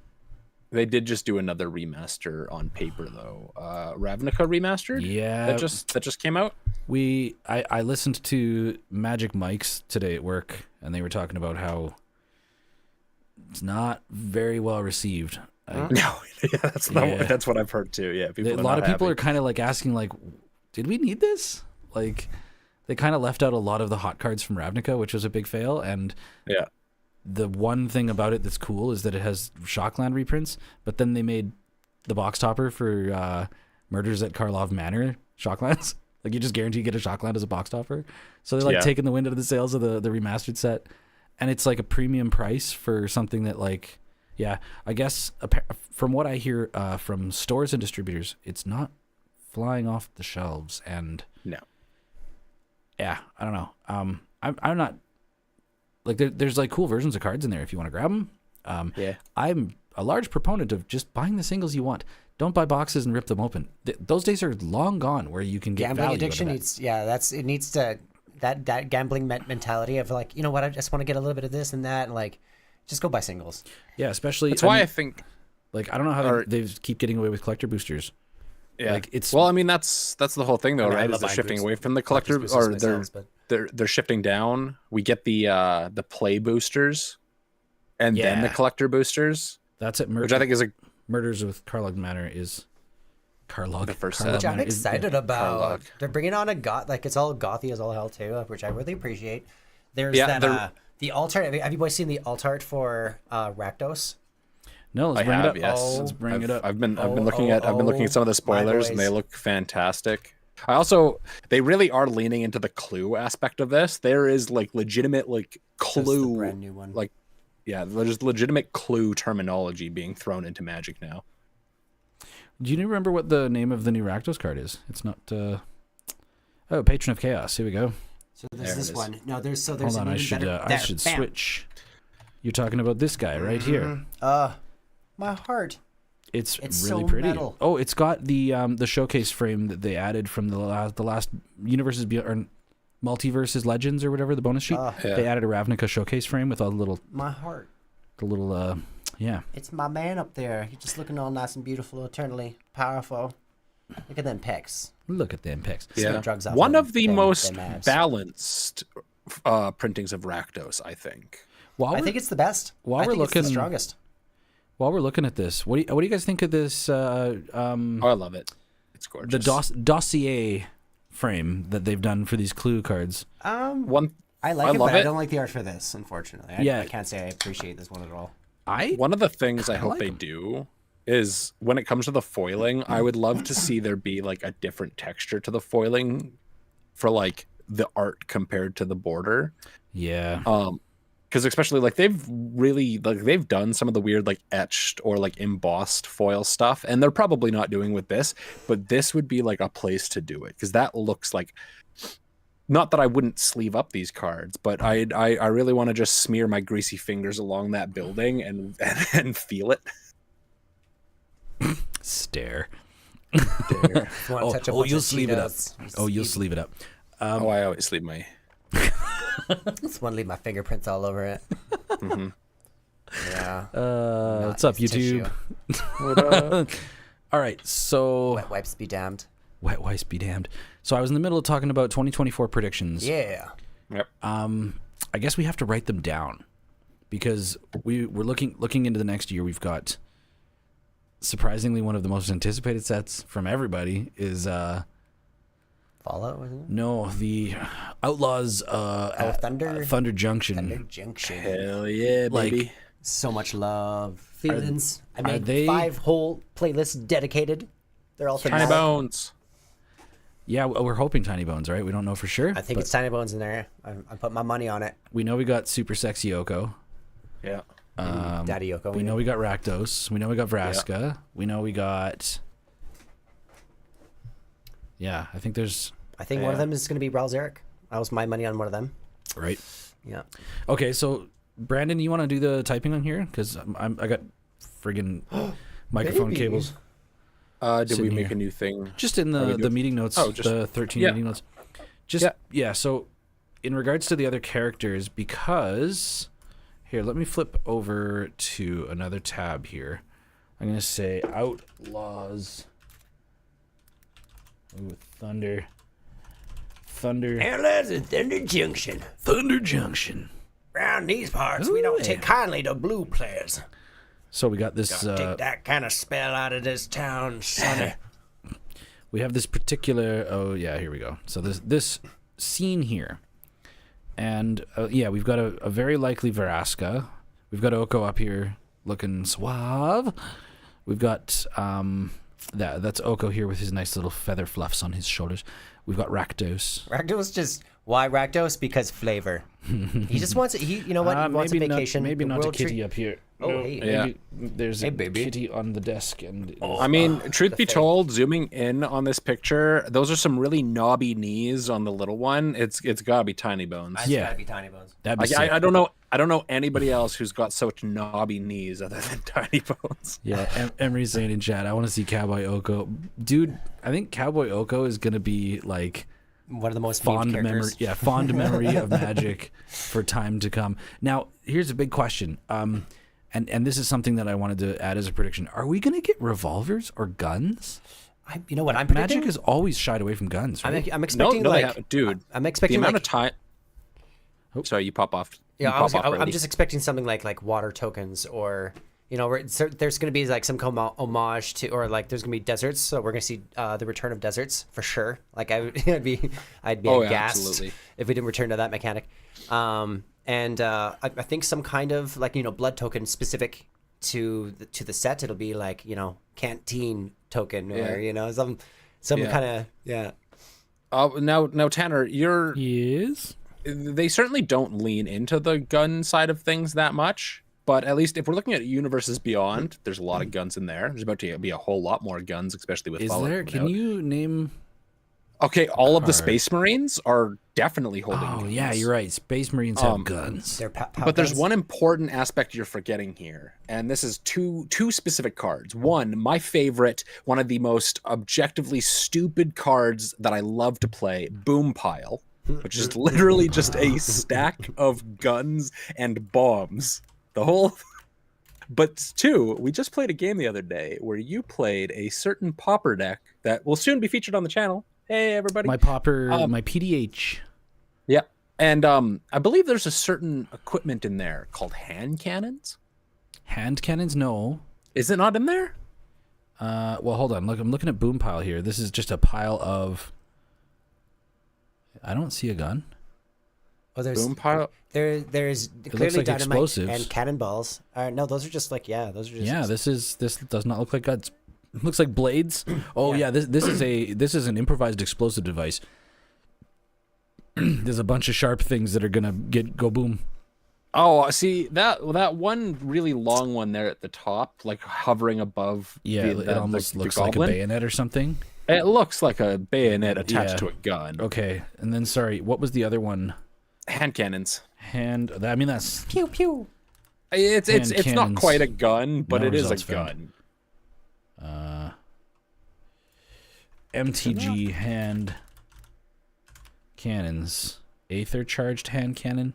They did just do another remaster on paper though. Ravnica remastered. Yeah. That just came out. I listened to Magic Mike's today at work, and they were talking about how it's not very well received. No, yeah, that's what I've heard too. Yeah, A lot of people are kind of like asking, like, did we need this? Like, they kind of left out a lot of the hot cards from Ravnica, which was a big fail. And yeah, the one thing about it that's cool is that it has Shockland reprints, but then they made the box topper for Murders at Karlov Manor Shocklands. Like, you just guarantee you get a Shockland as a box topper. So they're like taking the wind out of the sails of the remastered set. And it's like a premium price for something that, like, yeah, I guess from what I hear from stores and distributors, it's not flying off the shelves. And no, yeah, I don't know. I'm not like there's like cool versions of cards in there if you want to grab them. yeah, I'm a large proponent of just buying the singles you want. Don't buy boxes and rip them open. Those days are long gone where you can get Gambling value addiction out of needs, it needs to, that gambling mentality of like, you know what, I just want to get a little bit of this and that, and like, just go buy singles. Yeah, especially that's why I think. Like, I don't know how they keep getting away with collector boosters. Yeah, like it's well, I mean that's the whole thing though, right? Is they're buying shifting boost- away from the collector, boosters or myself, but- they're shifting down. We get the play boosters, and then the Yeah. collector boosters, That's it. which I think is a Murders with Karlog Manor is Karlog. The first Karlog set. Which I'm Manor is- excited about. Karlog. They're bringing on a goth, like it's all gothy as all hell too, which I really appreciate. There's Yeah, the alt art. Have you boys seen the alt art for Rakdos? No, let's I bring have, it up. yes. Let's bring I've, it up. I've been looking at some of the my spoilers, and they boys. look fantastic. They really are leaning into the clue aspect of this. There is like legitimate like That's the clue, brand new one. like yeah, there's legitimate clue terminology being thrown into Magic now. Do you remember what the name of the new Rakdos card is? It's not. Patron of Chaos. Here we go. So There there's it this is. one. No, there's Hold an on, I even should better. I There, should bam. switch. You're talking about this guy right here. My heart. It's It's really so pretty. metal. Oh, it's got the showcase frame that they added from the last Universes Beyond, or Multiverses Legends or whatever, the bonus sheet. Yeah. They added a Ravnica showcase frame with all the My heart. little yeah. It's my man up there. He's just looking all nice and beautiful, eternally powerful. Look at them pecs. Look at them pics. Snow drugs off One them- of the them- most them abs. balanced printings of Rakdos, I think. While I we're, think it's the best. while I we're think it's looking- the strongest. while we're looking at this, what do you guys think of this Oh, I love it. It's gorgeous. the dossier frame that they've done for these clue cards? One I like I it, love but I it. don't like the art for this, unfortunately. Yeah. I can't say I appreciate this one at all. One of the things I hope like they 'em. do is when it comes to the foiling, I would love to see there be like a different texture to the foiling for like the art compared to the border. Yeah. Because especially like they've done some of the weird like etched or like embossed foil stuff, and they're probably not doing with this, but this would be like a place to do it because that looks like. Not that I wouldn't sleeve up these cards, but I really want to just smear my greasy fingers along that building and feel it. Stare. If you want to touch up Oh, once you'll the sleeve it up. Cheetos, Oh, you'll easy. sleeve it up. Oh, I always leave my. Just want to leave my fingerprints all over it. Yeah. What's up, Nice YouTube? tissue. All right, so Wet wipes be damned. wet wipes be damned. So I was in the middle of talking about 2024 predictions. Yeah. Yep. I guess we have to write them down because we're looking into the next year. We've got surprisingly one of the most anticipated sets from everybody is Fallout, wasn't it? no, the Outlaws Thunder? Thunder Junction. Thunder Junction. Hell yeah, Like, baby. So much love. Feelings. I made they- 5 whole playlists dedicated. They're all Tiny thematic. Bones. Yeah, we're hoping Tiny Bones, right? We don't know for sure. I think but it's Tiny Bones in there. I put my money on it. we know we got Super Sexy Yoko. Yeah. Daddy Yoko. We know we got Rakdos. We know we got Vraska. We know we got. Yeah, I think there's I think one of them is going to be Ralzeric. That was my money on one of them. right. Yeah. Okay, so Brandon, you want to do the typing on here because I got friggin' microphone Baby. cables Did we Sitting make here. a new thing? just in Are we the good? meeting notes. Oh, just- the 13 yeah. meeting notes. Just yeah. So in regards to the other characters, because here, let me flip over to another tab here. I'm gonna say Outlaws. Ooh, Thunder. Outlaws of Thunder Junction. Thunder Junction. Around these parts, we Ooh, don't yeah. take kindly to blue players. So we got this. Take that kind of spell out of this town, sonny. We have this particular. Oh yeah, here we go. So this scene here, and yeah, we've got a very likely Veraska. We've got Oko up here looking suave. We've got that's Oko here with his nice little feather fluffs on his shoulders. We've got Rakdos. Rakdos just why Rakdos? Because flavor. He just wants it. You know what? He wants a maybe vacation. Not, maybe the not a world kitty treat- up here. Oh, No, hey. maybe there's Hey, a baby. kitty on the desk, and I mean, truth the be thing. told, zooming in on this picture, those are some really knobby knees on the little one. It's gotta be Tiny Bones. It's Yeah. gotta be Tiny Bones. that'd be Like, sick. I don't know anybody else who's got such knobby knees other than Tiny Bones. Yeah, Emery's saying in chat, I want to see Cowboy Oko. Dude, I think Cowboy Oko is gonna be like One of the most fond memed memory. characters. Yeah, fond memory of Magic for time to come. Now, here's a big question. And this is something that I wanted to add as a prediction. Are we gonna get revolvers or guns? You know what? I'm predicting. Magic has always shied away from guns, right? I'm No, expecting no, they like. have, dude. I'm The expecting amount like. of time. Sorry, you pop off. Yeah, You pop off, I'm Brady. just expecting something like water tokens, or there's going to be like some homage to, or like there's going to be deserts, so we're going to see the return of deserts for sure. Like I'd be Oh, yeah, aghast absolutely. if we didn't return to that mechanic. And I think some kind of like blood token specific to the set. It'll be like canteen token or some Yeah. kind of Now, Tanner, Yes. they certainly don't lean into the gun side of things that much. But at least if we're looking at Universes Beyond, there's a lot of guns in there. There's about to be a whole lot more guns, especially with Is Fallout there? coming Can out. you name? Okay, all of the Card. Space Marines are definitely holding Oh guns. yeah, you're right. Space Marines have guns. their But there's one important aspect you're forgetting here, and this is two specific cards. One, my favorite, one of the most objectively stupid cards that I love to play, Boom Pile, which is literally just a stack of guns and bombs. The whole. But two, we just played a game the other day where you played a certain popper deck that will soon be featured on the channel. Hey, everybody! My popper, my PDH. Yeah. And I believe there's a certain equipment in there called hand cannons. Hand cannons? No. Is it not in there? Well, hold on. Look, I'm looking at boom pile here. This is just a pile of. I don't see a gun. Oh, there's Boom pile. there's looks clearly like dynamite explosives. and cannonballs. No, those are just like those are just Yeah, this does not look like guns. It looks like blades. Oh yeah, this is an improvised explosive device. There's a bunch of sharp things that are gonna go boom. Oh, see that one really long one there at the top, like hovering above. Yeah, it almost looks like a goblin. bayonet or something. It looks like a bayonet attached Yeah. to a gun. Okay, and then sorry, what was the other one? Hand cannons. I mean that's pew pew. It's Hand not cannons. quite a gun, but No it is a results found. gun. MTG hand cannons. Aether charged hand cannon.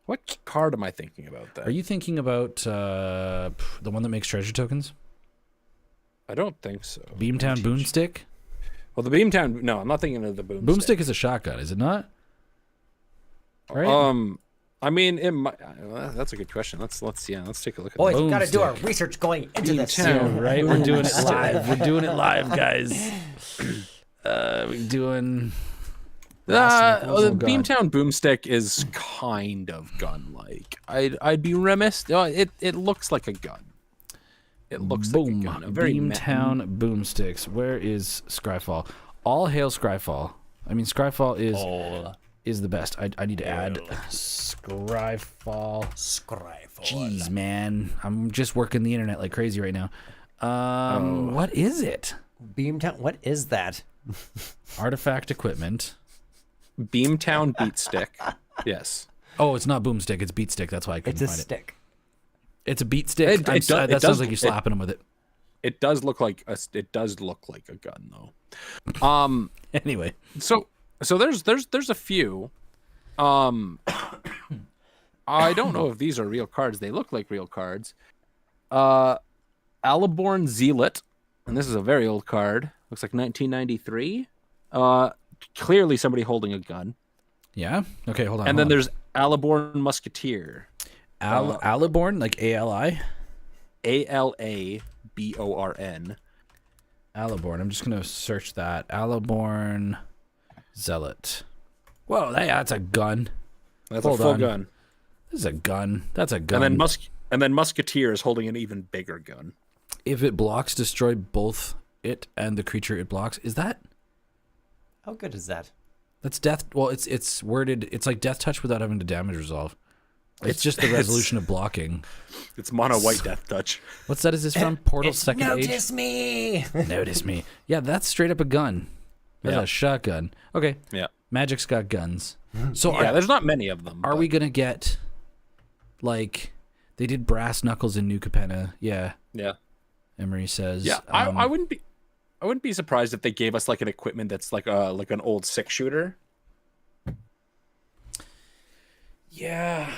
What card am I thinking about? Then Are you thinking about the one that makes treasure tokens? I don't think so. Beamtown Boomstick? Well, the Beamtown. No, I'm not thinking of the Boomstick. Boomstick is a shotgun, is it not? Right? I mean, it might, that's a good question. Let's take a look at Boys, that. we got to do our Boomstick. research going into this. Beamtown. Yeah, right? We're doing it live. We're doing it live, guys. We're doing. The Oh, God. Beamtown Boomstick is kind of gun-like. I'd be remiss. It looks like a gun. It looks Boom. like a gun. A very Beamtown Boomsticks. Where is Scryfall? All hail Scryfall. I mean, Scryfall is the best. I need to add Scryfall. Jeez, man. I'm just working the internet like crazy right now. What is it? Beamtown. What is that? Artifact equipment. Beamtown Beatstick. Yes. Oh, it's not Boomstick. It's Beatstick. That's why I couldn't It's a find it. stick. It's a beat stick. It does- that it sounds does- like you're slapping him with it. It does look like a gun though. Anyway, So there's a few. I don't know if these are real cards. They look like real cards. Aliborn Zealot, and this is a very old card. Looks like 1993. Clearly somebody holding a gun. Yeah. Okay, hold on. And hold then on. there's Aliborn Musketeer. Aliborn, like ALI. Alaborn. Aliborn. I'm just gonna search that. Aliborn Zealot. Whoa, that's a gun. That's Hold a full on. gun. This is a gun. That's a gun. And then Musketeer is holding an even bigger gun. If it blocks, destroy both it and the creature it blocks. Is that? How good is that? That's death. Well, it's worded. It's like death touch without having to damage resolve. It's just the resolution of blocking. It's mono white death touch. What set is this from? Portal Second Age. Notice me. Notice me. Yeah, that's straight up a gun. That's Yeah. a shotgun. Okay. Yeah. Magic's got guns. So Yeah, there's not many of them. are but- we gonna get like they did brass knuckles in New Capenna? Yeah. Yeah. Emery says. Yeah, I wouldn't be surprised if they gave us like an equipment that's like an old 6-shooter. Yeah,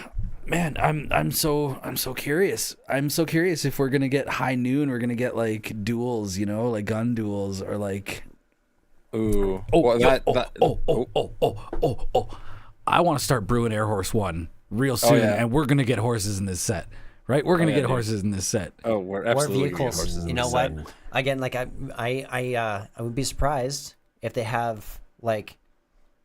man, I'm so curious. I'm so curious if we're gonna get high noon. We're gonna get like duels, you know, like gun duels, or like Ooh. oh Well, yo, that- I want to start brewing Air Horse 1 real soon, yeah. and we're gonna get horses in this set, right? We're gonna yeah, get dude. horses in this set. Oh, we're Or absolutely gonna get horses vehicles. in You know this what? set. Again, like I would be surprised if they have like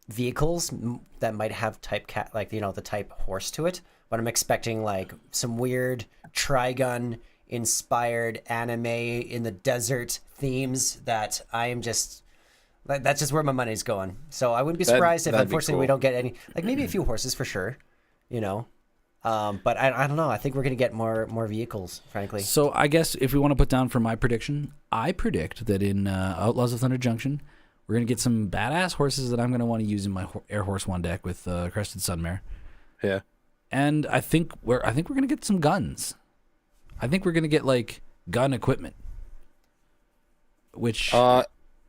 vehicles that might have type cat, like the type horse to it. But I'm expecting like some weird Trigun inspired anime in the desert themes that I am just. Like, that's just where my money's going. So I wouldn't be surprised if, that'd be unfortunately, we cool. don't get any. Like maybe a few horses for sure, you know. But I don't know. I think we're gonna get more vehicles, frankly. So I guess if we want to put down for my prediction, I predict that in Outlaws of Thunder Junction, we're gonna get some badass horses that I'm gonna want to use in my Air Horse 1 deck with Crested Sunmare. Yeah. And I think we're gonna get some guns. I think we're gonna get like gun equipment, which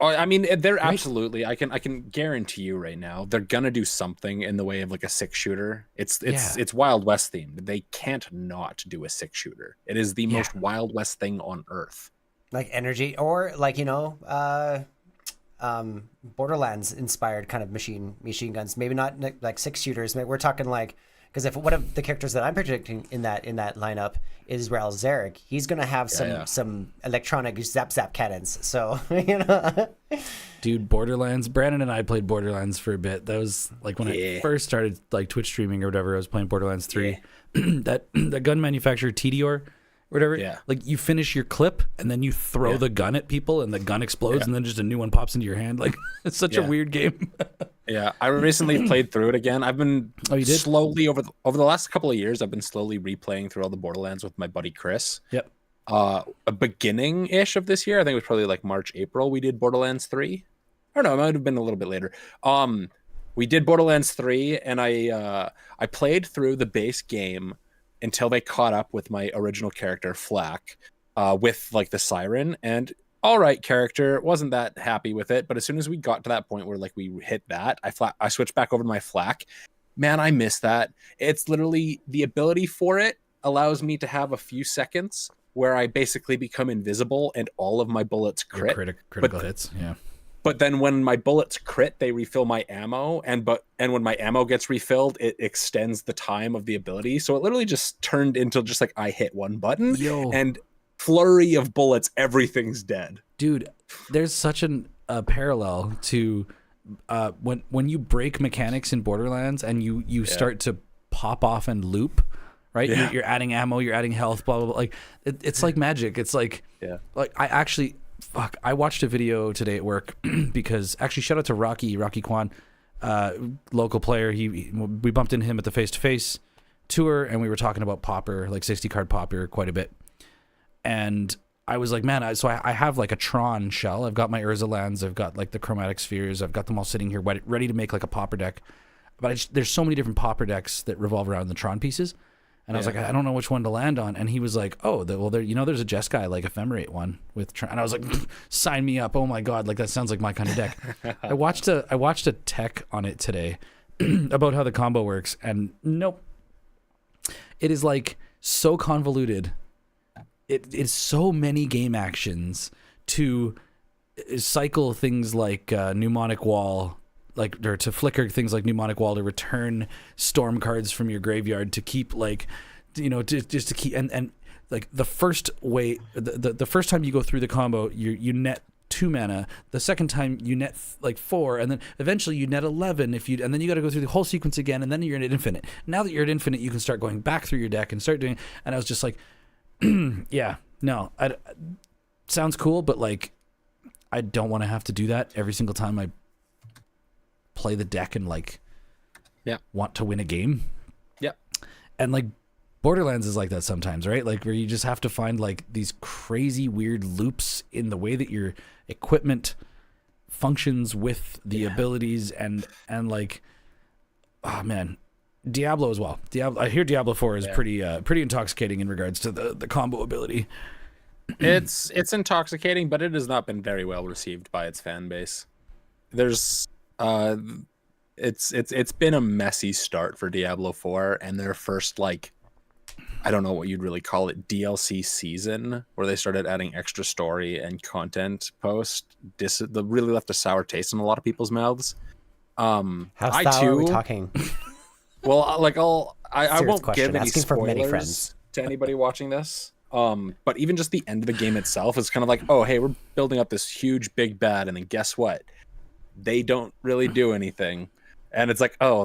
I mean, they're absolutely. I can guarantee you right now, they're gonna do something in the way of like a 6-shooter. It's Wild West themed. They can't not do a 6-shooter. It is the most Wild West thing on earth. Like energy, or like Borderlands inspired kind of machine guns. Maybe not like 6-shooters. We're talking like, because if one of the characters that I'm predicting in that lineup is Ral Zarek, he's gonna have some electronic zap cannons. So dude, Borderlands. Brandon and I played Borderlands for a bit. That was like when I first started like Twitch streaming or whatever. I was playing Borderlands 3. that gun manufacturer Tedior, whatever. Yeah. Like you finish your clip and then you throw the gun at people and the gun explodes and then just a new one pops into your hand. Like it's such a weird game. Yeah, I recently played through it again. I've been you did? slowly over the last couple of years. I've been slowly replaying through all the Borderlands with my buddy Chris. Yep. A beginning ish of this year, I think it was probably like March, April. We did Borderlands 3. Or no, it might have been a little bit later. We did Borderlands 3, and I played through the base game until they caught up with my original character Flack, with like the siren. And all right, character, wasn't that happy with it, but as soon as we got to that point where like we hit that, I switched back over to my Flack. Man, I miss that. It's literally the ability for it allows me to have a few seconds where I basically become invisible and all of my bullets crit. Critical hits. Yeah. But then when my bullets crit, they refill my ammo, and when my ammo gets refilled, it extends the time of the ability. So it literally just turned into just like I hit one button and flurry of bullets, everything's dead. Dude, there's such a parallel to when you break mechanics in Borderlands and you start to pop off and loop, right? Yeah. You're adding ammo, you're adding health, blah blah blah. Like it's like magic. It's like like I watched a video today at work because actually shout out to Rocky Kwan, local player. We bumped into him at the Face to Face tour and we were talking about Pauper, like 60 card Pauper quite a bit. And I was like, man, so I have like a Tron shell. I've got my Urza lands. I've got like the chromatic spheres. I've got them all sitting here ready to make like a Pauper deck. But there's so many different Pauper decks that revolve around the Tron pieces. And I was like, I don't know which one to land on. And he was like, oh, there's a Jeskai, like Ephemerate one with Tron. And I was like, sign me up. Oh my God. Like that sounds like my kind of deck. I watched a tech on it today about how the combo works. And nope. It is like so convoluted. it is so many game actions to cycle things like mnemonic wall, like, or to flicker things like mnemonic wall, to return storm cards from your graveyard, to keep like, just to keep, and like the first way, the first time you go through the combo, you net 2 mana. The second time you net like 4, and then eventually you net 11 and then you got to go through the whole sequence again, and then you're at infinite. Now that you're at infinite, you can start going back through your deck and start doing. And I was just like, yeah, no, sounds cool, but like, I don't want to have to do that every single time I play the deck and like, want to win a game. Yeah, and like, Borderlands is like that sometimes, right? Like, where you just have to find like these crazy weird loops in the way that your equipment functions with the abilities, and like, oh man, Diablo as well. I hear Diablo 4 is pretty intoxicating in regards to the combo ability. It's intoxicating, but it has not been very well received by its fan base. There's it's been a messy start for Diablo 4, and their first, like, I don't know what you'd really call it, DLC season, where they started adding extra story and content post, really left a sour taste in a lot of people's mouths. How sour are we talking? Well, like, I won't question, give any asking for many spoilers friends. to anybody watching this. But even just the end of the game itself is kind of like, oh, hey, we're building up this huge big bad, and then guess what? They don't really do anything. And it's like, oh,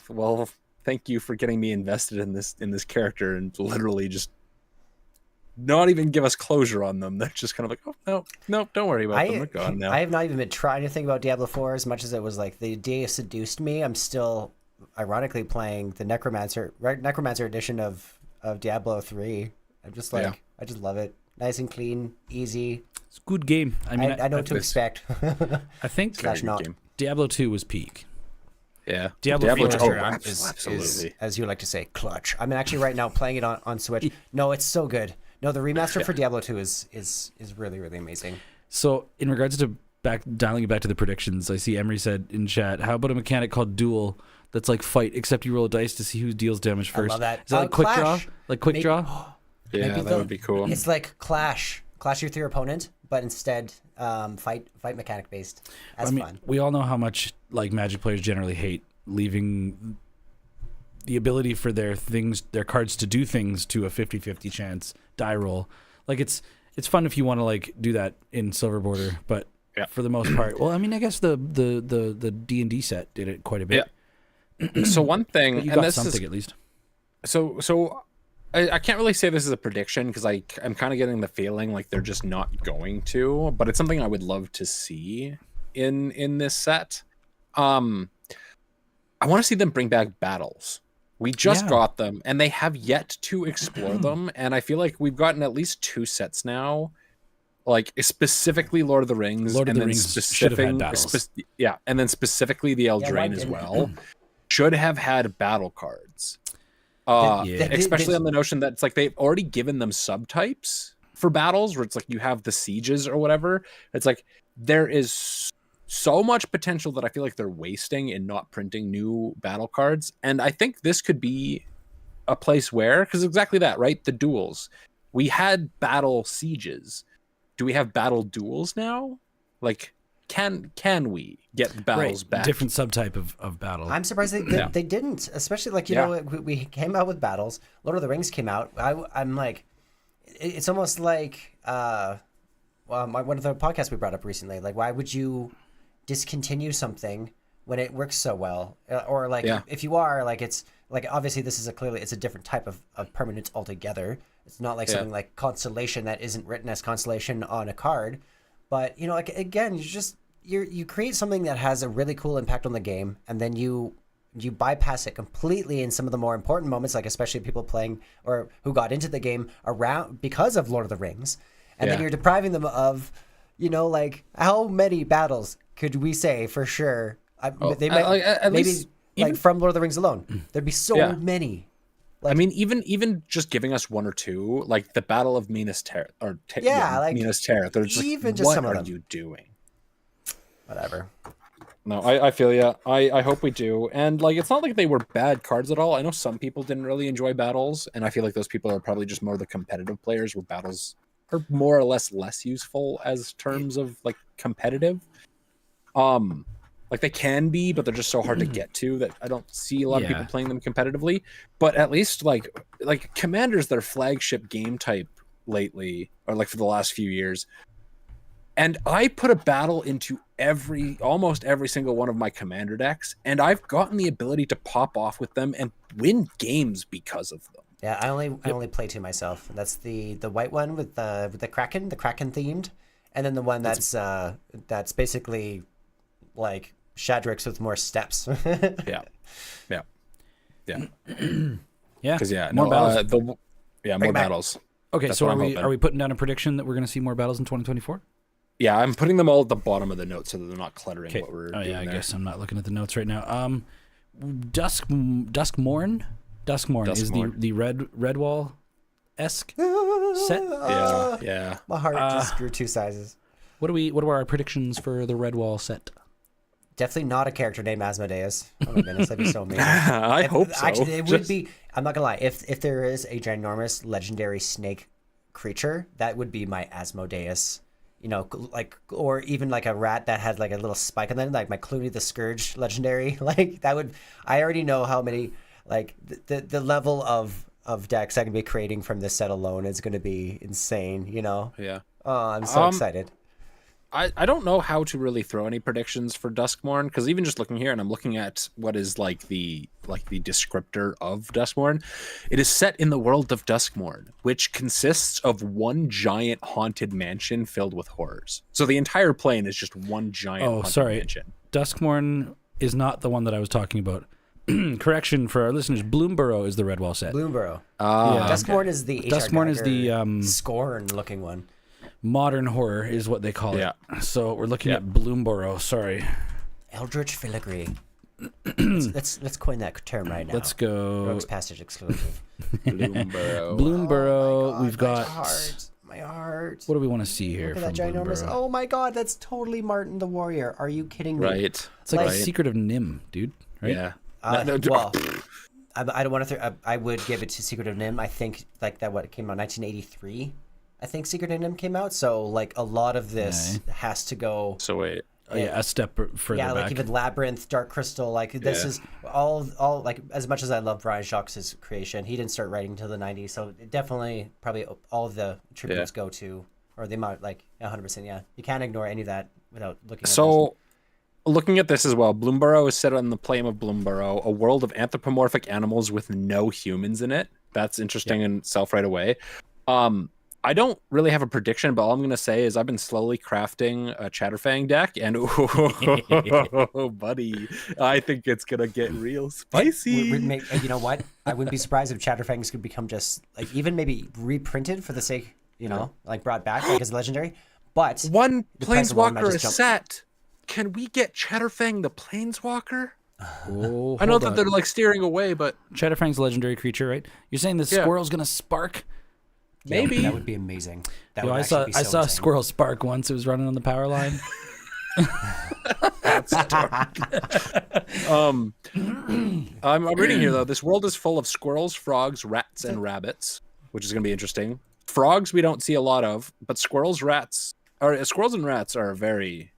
well, thank you for getting me invested in this character, and literally just not even give us closure on them. They're just kind of like, oh, no, don't worry about them. They're gone now. I have not even been trying to think about Diablo 4 as much as it was like the day it seduced me. I'm still ironically playing the Necromancer edition of Diablo 3. I'm just like, I just love it. Nice and clean, easy. It's a good game. I mean, I know what to expect. I think Diablo 2 was peak. Yeah, Diablo 4 absolutely. Is, as you like to say, clutch. I'm actually right now playing it on Switch. No, it's so good. No, the remaster for Diablo 2 is really, really amazing. So in regards to dialing it back to the predictions, I see Emery said in chat, how about a mechanic called Duel that's like Fight, except you roll a dice to see who deals damage first? I love that. Is that like quick Clash. draw? Like quick draw? Yeah, that would be cool. It's like Clash with your opponent, but instead fight mechanic based. That's fun. We all know how much like Magic players generally hate leaving the ability for their cards to do things to a 50-50 chance die roll. Like, it's fun if you want to like do that in Silver Border, but for the most part, well, I mean, I guess the D&D set did it quite a bit. Yeah. So one thing, but you got something at least. So I can't really say this is a prediction, because I'm kind of getting the feeling like they're just not going to, but it's something I would love to see in this set. I want to see them bring back battles. We just got them, and they have yet to explore them. And I feel like we've gotten at least 2 sets now, like specifically Lord of the Rings. Lord of the Rings should have had battles. And then specifically the Eldraine as well should have had battle cards. Especially on the notion that it's like they've already given them subtypes for battles, where it's like you have the sieges or whatever. It's like there is so much potential that I feel like they're wasting in not printing new battle cards. And I think this could be a place where, because exactly that, right? The duels. We had battle sieges. Do we have battle duels now? Like, can we get battles back? Different subtype of battle. I'm surprised they didn't, especially like, you know, we came out with battles. Lord of the Rings came out. I'm like, it's almost like one of the podcasts we brought up recently. Like, why would you discontinue something when it works so well? Or like, if you are, like, it's like, obviously this is it's a different type of permanence altogether. It's not like something like Constellation that isn't written as Constellation on a card. But, you know, like, again, you create something that has a really cool impact on the game, and then you bypass it completely in some of the more important moments, like especially people playing or who got into the game around because of Lord of the Rings, and then you're depriving them of, you know, like, how many battles could we say for sure? Maybe even from Lord of the Rings alone, there'd be so many. Like, I mean, even just giving us 1 or 2, like the Battle of Minas Tirith, like, Minas Tirith. They're just even like, just what some of are them. you doing? Whatever. No, I feel ya. I hope we do. And like, it's not like they were bad cards at all. I know some people didn't really enjoy battles, and I feel like those people are probably just more the competitive players, where battles are more or less useful as terms of like competitive. Like they can be, but they're just so hard to get to that I don't see a lot of people Yeah. playing them competitively. But at least like Commander's their flagship game type lately, or like for the last few years. And I put a battle into almost every single one of my Commander decks, and I've gotten the ability to pop off with them and win games because of them. Yeah, I only play two myself. That's the white one with the Kraken themed, and then the one that's basically like Shadrix with more steps. Yeah, yeah, yeah. Yeah. Because more battles. more back. battles. Okay, That's so what are I'm we hoping. are we putting down a prediction that we're going to see more battles in 2024? Yeah, I'm putting them all at the bottom of the notes so that they're not cluttering Okay. what we're Oh doing yeah, I there. guess I'm not looking at the notes right now. Duskmorn is Duskmorn. the Redwall esque set. Yeah. My heart just grew 2 sizes. What are our predictions for the Redwall set? Definitely not a character named Asmodeus. Oh my goodness, that'd be so amazing. I hope so. Actually, it would Just- be. I'm not gonna lie. If there is a ginormous legendary snake creature, that would be my Asmodeus. You know, like, or even like a rat that had like a little spike on them, like my Clooney the Scourge legendary. Like that would. I already know how many. Like the level of decks I can be creating from this set alone is going to be insane. You know. Yeah. Oh, I'm so excited. I don't know how to really throw any predictions for Duskmorn, because even just looking here and I'm looking at what is like the descriptor of Duskmorn, it is set in the world of Duskmorn, which consists of one giant haunted mansion filled with horrors. So the entire plane is just one giant haunted mansion. Duskmorn is not the one that I was talking about. Correction for our listeners: Bloomborough is the Redwall set. Bloomborough. Yeah. Duskmorn is the Duskmorn is the Scorn looking one. modern horror is what they call Yeah. it. So we're looking Yeah. at Bloomborough. Sorry. Eldritch Filigree. let's coin that term right now. Let's go. Rogue's Passage exclusive. Bloomborough. Bloomborough. God, We've got. my heart. What do we want to see here Look at from that ginormous. Bloomborough? Oh my god, that's totally Martin the Warrior. Are you kidding me? Right. It's like right. the Secret of Nim, dude. Right? Yeah. Well, I don't want to. I would give it to Secret of Nim. I think like that. What it came out 1983. I think Secret of Nim came out. So like a lot of this has to go. So wait. Oh, yeah, a step further Yeah, like back. even Labyrinth, Dark Crystal, like this Yeah. is all like as much as I love Brian Jacques' creation, he didn't start writing until the 90s, so it definitely probably all of the tributes go to, or they might like 100%. Yeah, you can't ignore any of that without looking. At this. So, looking at this as well, Bloomborough is set on the plane of Bloomborough, a world of anthropomorphic animals with no humans in it. That's interesting in itself right away. I don't really have a prediction, but all I'm going to say is I've been slowly crafting a Chatterfang deck, and oh, buddy, I think it's going to get real spicy. We'd make, you know what? I wouldn't be surprised if Chatterfangs could become just like even maybe reprinted for the sake, you know, like brought back like as legendary. But One the price of one might Planeswalker just is jump. set. Can we get Chatterfang the Planeswalker? Oh, I know hold that on. they're like steering away, but Chatterfang's a legendary creature, right? You're saying the Yeah. squirrel's gonna spark? maybe. that would be amazing. That Yo, would I actually saw be I so saw a insane. squirrel spark once. It was running on the power line. I'm reading here though. This world is full of squirrels, frogs, rats, and rabbits, which is going to be interesting. Frogs we don't see a lot of, but squirrels, squirrels and rats are very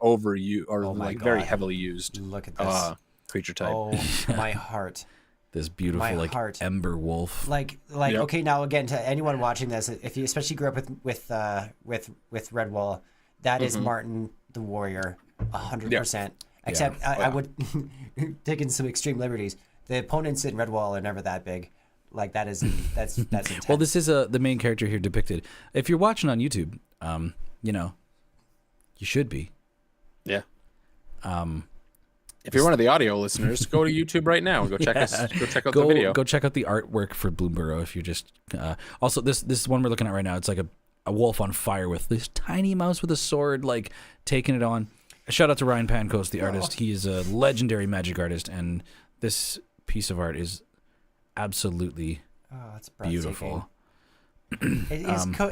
overused or Oh my like very God. heavily used Look at this. creature type. Oh my heart. This beautiful My like heart. ember wolf. Like Yep. okay, now again to anyone watching this, if you especially grew up with Redwall, that is Martin the Warrior, 100%. Except I would take in some extreme liberties. The opponents in Redwall are never that big. Like that's intense. Well, this is the main character here depicted. If you're watching on YouTube, you know, you should be. Yeah. If you're one of the audio listeners, go to YouTube right now and go check out the video. Go check out the artwork for Bloomborough if you're just. Also, this one we're looking at right now. It's like a wolf on fire with this tiny mouse with a sword, like taking it on. Shout out to Ryan Pankos, the artist. He is a legendary magic artist, and this piece of art is absolutely Oh, it's breathtaking. beautiful.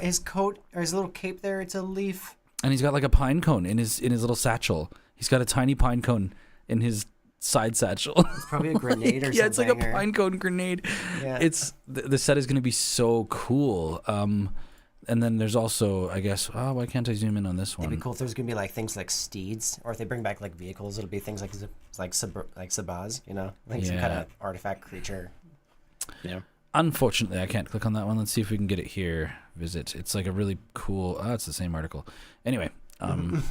His coat or his little cape there, it's a leaf. And he's got like a pine cone in his little satchel, He's got a tiny pine cone in his side satchel. It's probably a grenade or something. Yeah, it's like a or- pine cone grenade. Yeah. It's the set is going to be so cool. And then there's also, I guess, why can't I zoom in on this It'd be one? cool if there's gonna be like things like steeds, or if they bring back like vehicles, it'll be things like Sabaz, you know, like some Yeah. kind of artifact creature. Yeah. Unfortunately, I can't click on that one. Let's see if we can get it here. Visit. It's like a really cool. Oh, it's the same article. Anyway,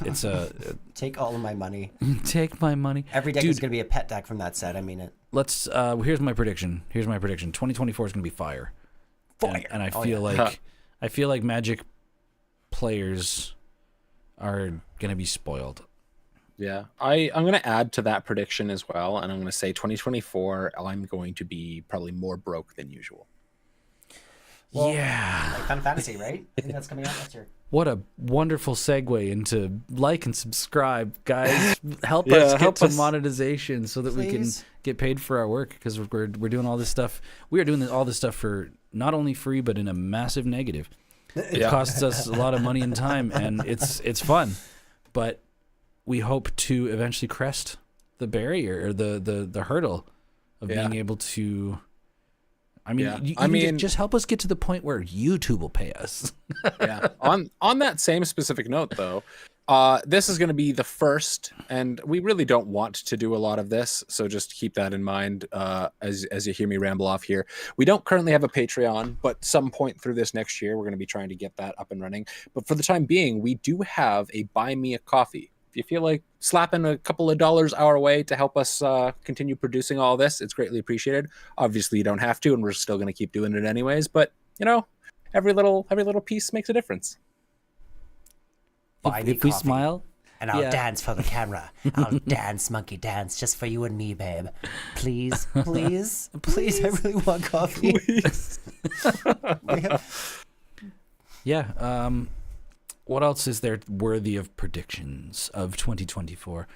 it's a Take all of my money. take my money. Every deck Dude, is gonna be a pet deck from that set. I mean it. let's. Here's my prediction. 2024 is going to be fire. Fire. And I Oh, feel yeah. like I feel like Magic players are going to be spoiled. Yeah, I'm going to add to that prediction as well, and I'm going to say 2024. I'm going to be probably more broke than usual. Well, yeah. Like Final Fantasy, right? I think that's coming out next year. What a wonderful segue into like and subscribe, guys. Help Yeah, us get help to us. monetization so that we can Please. get paid for our work, because we're doing all this stuff. We are doing all this stuff for not only free but in a massive negative. It Yeah. costs us a lot of money and time, and it's fun, but we hope to eventually crest the barrier or the hurdle of Yeah. being able to. I mean, Yeah. you I can mean- just help us get to the point where YouTube will pay us. Yeah. On that same specific note, though, this is going to be the first, and we really don't want to do a lot of this, so just keep that in mind as you hear me ramble off here. We don't currently have a Patreon, but some point through this next year, we're going to be trying to get that up and running. But for the time being, we do have a Buy Me a Coffee. If you feel like slapping a couple of dollars our way to help us continue producing all this, it's greatly appreciated. Obviously, you don't have to, and we're still going to keep doing it anyways. But you know, every little piece makes a difference. Buy me if we coffee. smile, And I'll Yeah. dance for the camera. I'll dance, monkey dance, just for you and me, babe. Please, please, please. I really want coffee. yeah. What else is there worthy of predictions of 2024?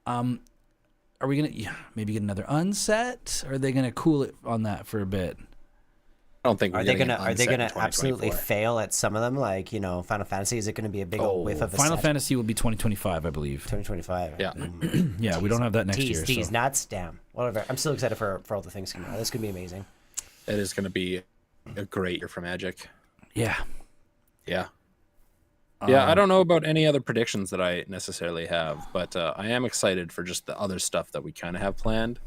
Are we gonna maybe get another unset? Or are they gonna cool it on that for a bit? I don't think we're Are they getting gonna an Are they unset in gonna absolutely 2024. fail at some of them? Like, you know, Final Fantasy. Is it gonna be a big old whiff of a Final set? Fantasy will be 2025, I believe. 2025. Yeah. Yeah, we don't have that next year. Tease So. nuts. Damn. Whatever. I'm still excited for all the things coming out. This could be amazing. It is going to be a great year for Magic. Yeah. Yeah. Yeah, I Um, don't know about any other predictions that I necessarily have, but I am excited for just the other stuff that we kind of have planned.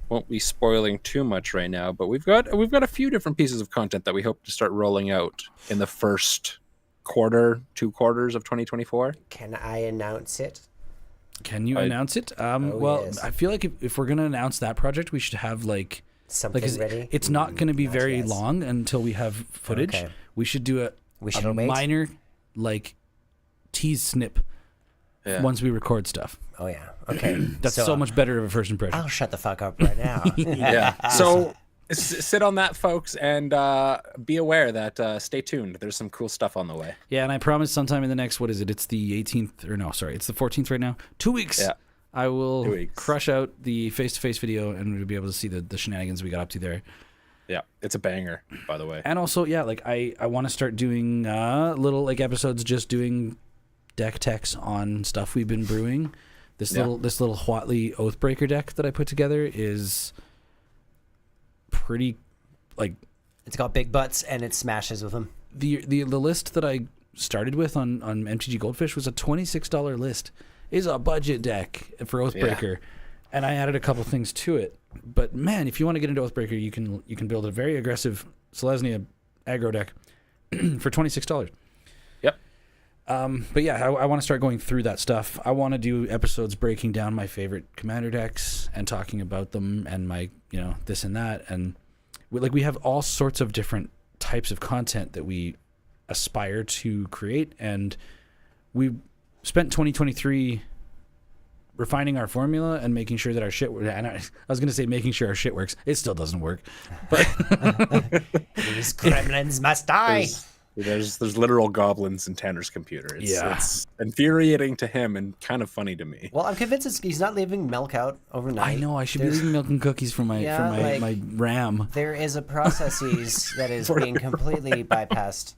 Won't be spoiling too much right now, but we've got a few different pieces of content that we hope to start rolling out in the first quarter, 2 quarters of 2024. Can I announce it? Can you announce it? Well, yes. I feel like if we're gonna announce that project, we should have like Something ready? it's not gonna be Yes, very yes. long until we have footage. Okay. We should do We a should wait. minor like tease snip Yeah. once we record stuff. Oh yeah. Okay. That's so much better of a first impression. I'll shut the fuck up right now. Yeah. So sit on that, folks, and be aware that stay tuned. There's some cool stuff on the way. Yeah, and I promise sometime in the next, what is it? It's the 18th, or no, sorry, it's the 14th right now. 2 weeks. Yeah. I will 2 weeks. crush out the face-to-face video, and we'll be able to see the shenanigans we got up to there. Yeah, it's a banger, by the way. And also, yeah, like I want to start doing little like episodes, just doing deck techs on stuff we've been brewing. This Yeah. little Huatley Oathbreaker deck that I put together is pretty like It's got big butts and it smashes with them. the list that I started with on MTG Goldfish was a $26 list. Is a budget deck for Oathbreaker, and I added a couple things to it. But man, if you want to get into Oathbreaker, you can build a very aggressive Selesnya aggro deck for $26. Yep. But yeah, I want to start going through that stuff. I want to do episodes breaking down my favorite commander decks and talking about them and my, this and that. And we have all sorts of different types of content that we aspire to create. And we spent 2023 refining our formula and making sure that our shit, and I was going to say making sure our shit works. It still doesn't work. These gremlins must die. There's literal goblins in Tanner's computer. It's infuriating to him and kind of funny to me. Well, I'm convinced he's not leaving milk out overnight. I know I should be leaving milk and cookies for my my RAM. There is a processes that is being completely bypassed.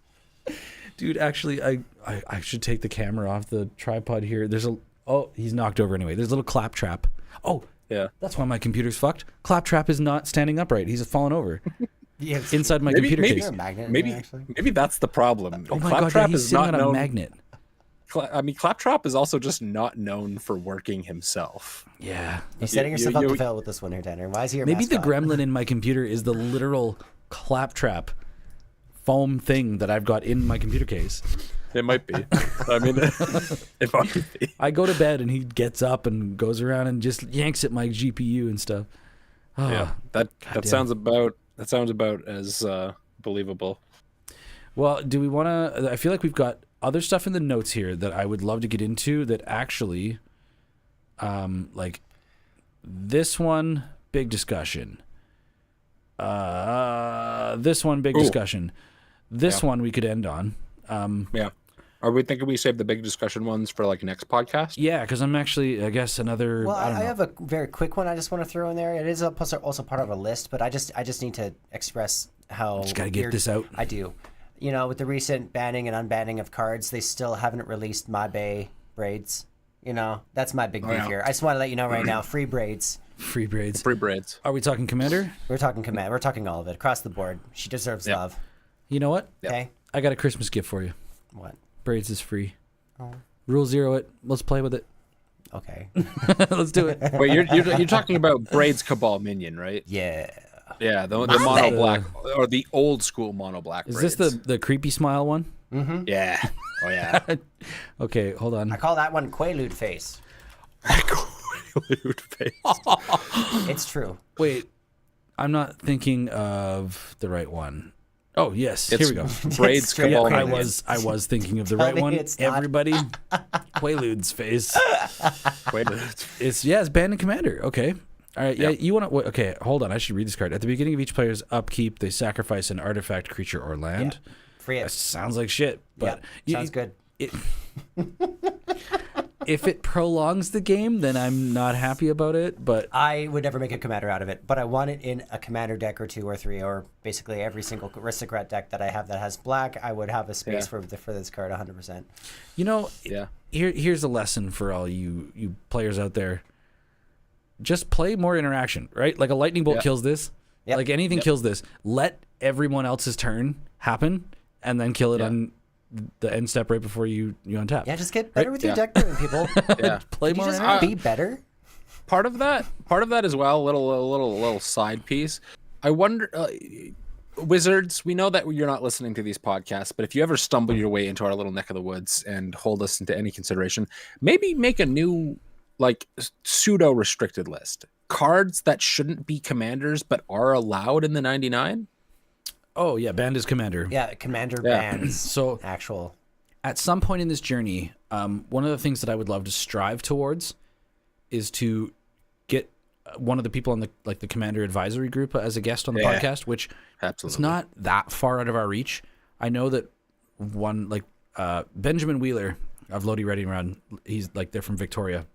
Dude, actually, I should take the camera off the tripod here. There's Oh, he's knocked over anyway. There's a little claptrap. Oh, Yeah. that's why my computer's fucked. Claptrap is not standing upright. He's fallen over Yeah, inside my Maybe- computer maybe- Is case. there a magnet in Maybe there, actually? maybe that's the problem. Oh my god, yeah, Claptrap he's is sitting not on a known. magnet. I mean, Claptrap is also just not known for working himself. Yeah. You're setting you- yourself up you- to fail with this one here, Tanner. Why is he your Maybe the mascot? gremlin in my computer is the literal claptrap foam thing that I've got in my computer case. It might be. I mean, it might be. I go to bed and he gets up and goes around and just yanks at my GPU and stuff. Oh, Yeah, that goddamn. sounds about as believable. Well, do we want to? I feel like we've got other stuff in the notes here that I would love to get into that actually, like this one, big discussion. This one, big Ooh. discussion. This Yeah. one we could end on. Yeah. Are we thinking we save the big discussion ones for like next podcast? Yeah, because I'm actually, I guess, another. Well, I don't I know. have a very quick one I just want to throw in there. It is also part of a list, but I just need to express how Just gotta get weird- this out. I do. You know, with the recent banning and unbanning of cards, they still haven't released My Bay braids. You know, that's my big beef yeah. here. I just want to let you know right now, free braids. Free braids. Free braids. Are we talking Commander? We're talking command. We're talking all of it across the board. She deserves Yep. love. You know what? Yep. Okay. I got a Christmas gift for you. What? Braids is free. Oh. Rule zero it. Let's play with it. Okay. Let's do it. Wait, you're talking about Braids Cabal Minion, right? Yeah. Yeah, the My mono bad. black or the old school mono black. Is braids. this the creepy smile one? Yeah. Oh yeah. Okay, hold on. I call that one Quaalude face. Quaalude face. It's true. Wait, I'm not thinking of the right one. Oh yes, It's here we go. Braids straight Cabal up I Minion. was thinking of the Tell right me one. it's not. Everybody, Quaalude's face. Quaalude. It's banned in Commander. Okay. All right. Yeah. You want to? Okay. Hold on. I should read this card. At the beginning of each player's upkeep, they sacrifice an artifact, creature, or land. Free That it. sounds like shit. But Yeah. Sounds good. if it prolongs the game, then I'm not happy about it. But I would never make a commander out of it, but I want it in a commander deck or two or three, or basically every single aristocrat deck that I have that has black. I would have a space Yeah. for this card 100%. you know, Yeah. here's a lesson for all you players out there. Just play more interaction, right? Like a lightning bolt Yeah. kills this. Yep. Like anything kills this. Let everyone else's turn happen, and then kill it Yeah. on the end step right before you untap. Yeah, just get better with your Yeah. deck building, people. Yeah. Play Could you more just interaction. be better? Part of that as well. Little side piece. I wonder, Wizards. We know that you're not listening to these podcasts, but if you ever stumble your way into our little neck of the woods and hold us into any consideration, maybe make a new like pseudo restricted list. Cards that shouldn't be commanders but are allowed in the 99. Oh yeah, banned is commander. Yeah, commander Yeah. bans. So Actual. at some point in this journey, one of the things that I would love to strive towards is to get one of the people on the commander advisory group as a guest on the Yeah. podcast, which Absolutely. it's not that far out of our reach. I know that Benjamin Wheeler of Lodi Ready and Run, he's like they're from Victoria.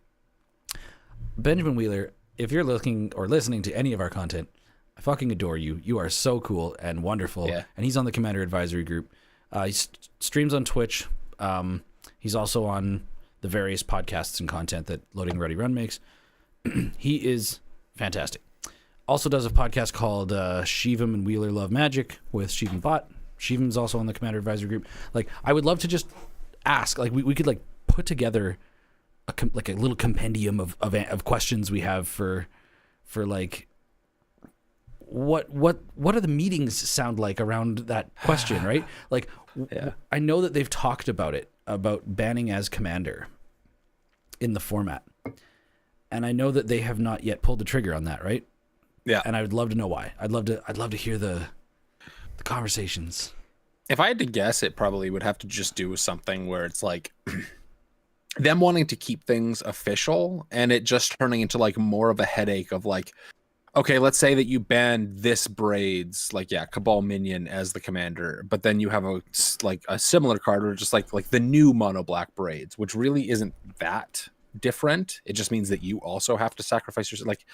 Benjamin Wheeler, if you're looking or listening to any of our content, I fucking adore you. You are so cool and wonderful. Yeah. And he's on the Commander Advisory Group. He streams on Twitch. He's also on the various podcasts and content that Loading Ready Run makes. He is fantastic. Also does a podcast called Shivam and Wheeler Love Magic with Shivam Bot. Shivam's also on the Commander Advisory Group. Like, I would love to just ask, like, we could like put together a little compendium of questions we have for like what do the meetings sound like around that question, right? Like, Yeah. I know that they've talked about banning as commander in the format, and I know that they have not yet pulled the trigger on that, right? Yeah. And I would love to know why. I'd love to hear the conversations. If I had to guess, it probably would have to just do something where it's like them wanting to keep things official and it just turning into like more of a headache of like, okay, let's say that you ban this braids, like, yeah, Cabal Minion as the commander, but then you have a similar card where just like the new mono black braids, which really isn't that different. It just means that you also have to sacrifice yourself. Like,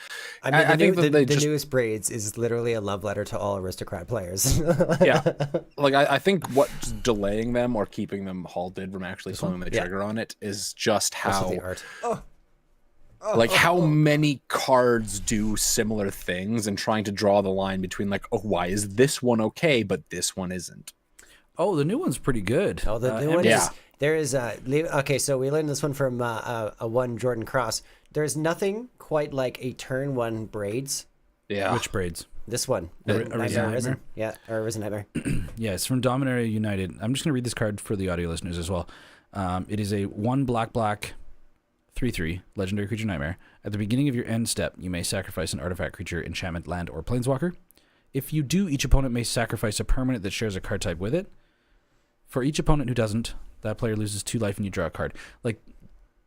I mean, I think that they the just newest braids is literally a love letter to all aristocrat players. yeah, like I think what's delaying them or keeping them halted from actually pulling the trigger on it is just Also how the art. like how many cards do similar things and trying to draw the line between like, oh, why is this one okay but this one isn't? Oh, the new one's pretty good. Oh, the new one yeah. is there is okay. So we learned this one from a one Jordan Cross. There's nothing quite like a turn one braids. Yeah, Which braids? This one, Arisen Nightmare Nightmare? Arisen. Yeah, or Arisen Nightmare. Yeah, it's from Dominaria United. I'm just going to read this card for the audio listeners as well. It is a 1 black 3/3 legendary creature nightmare. At the beginning of your end step, you may sacrifice an artifact, creature, enchantment, land, or planeswalker. If you do, each opponent may sacrifice a permanent that shares a card type with it. For each opponent who doesn't, that player loses 2 life and you draw a card. Like,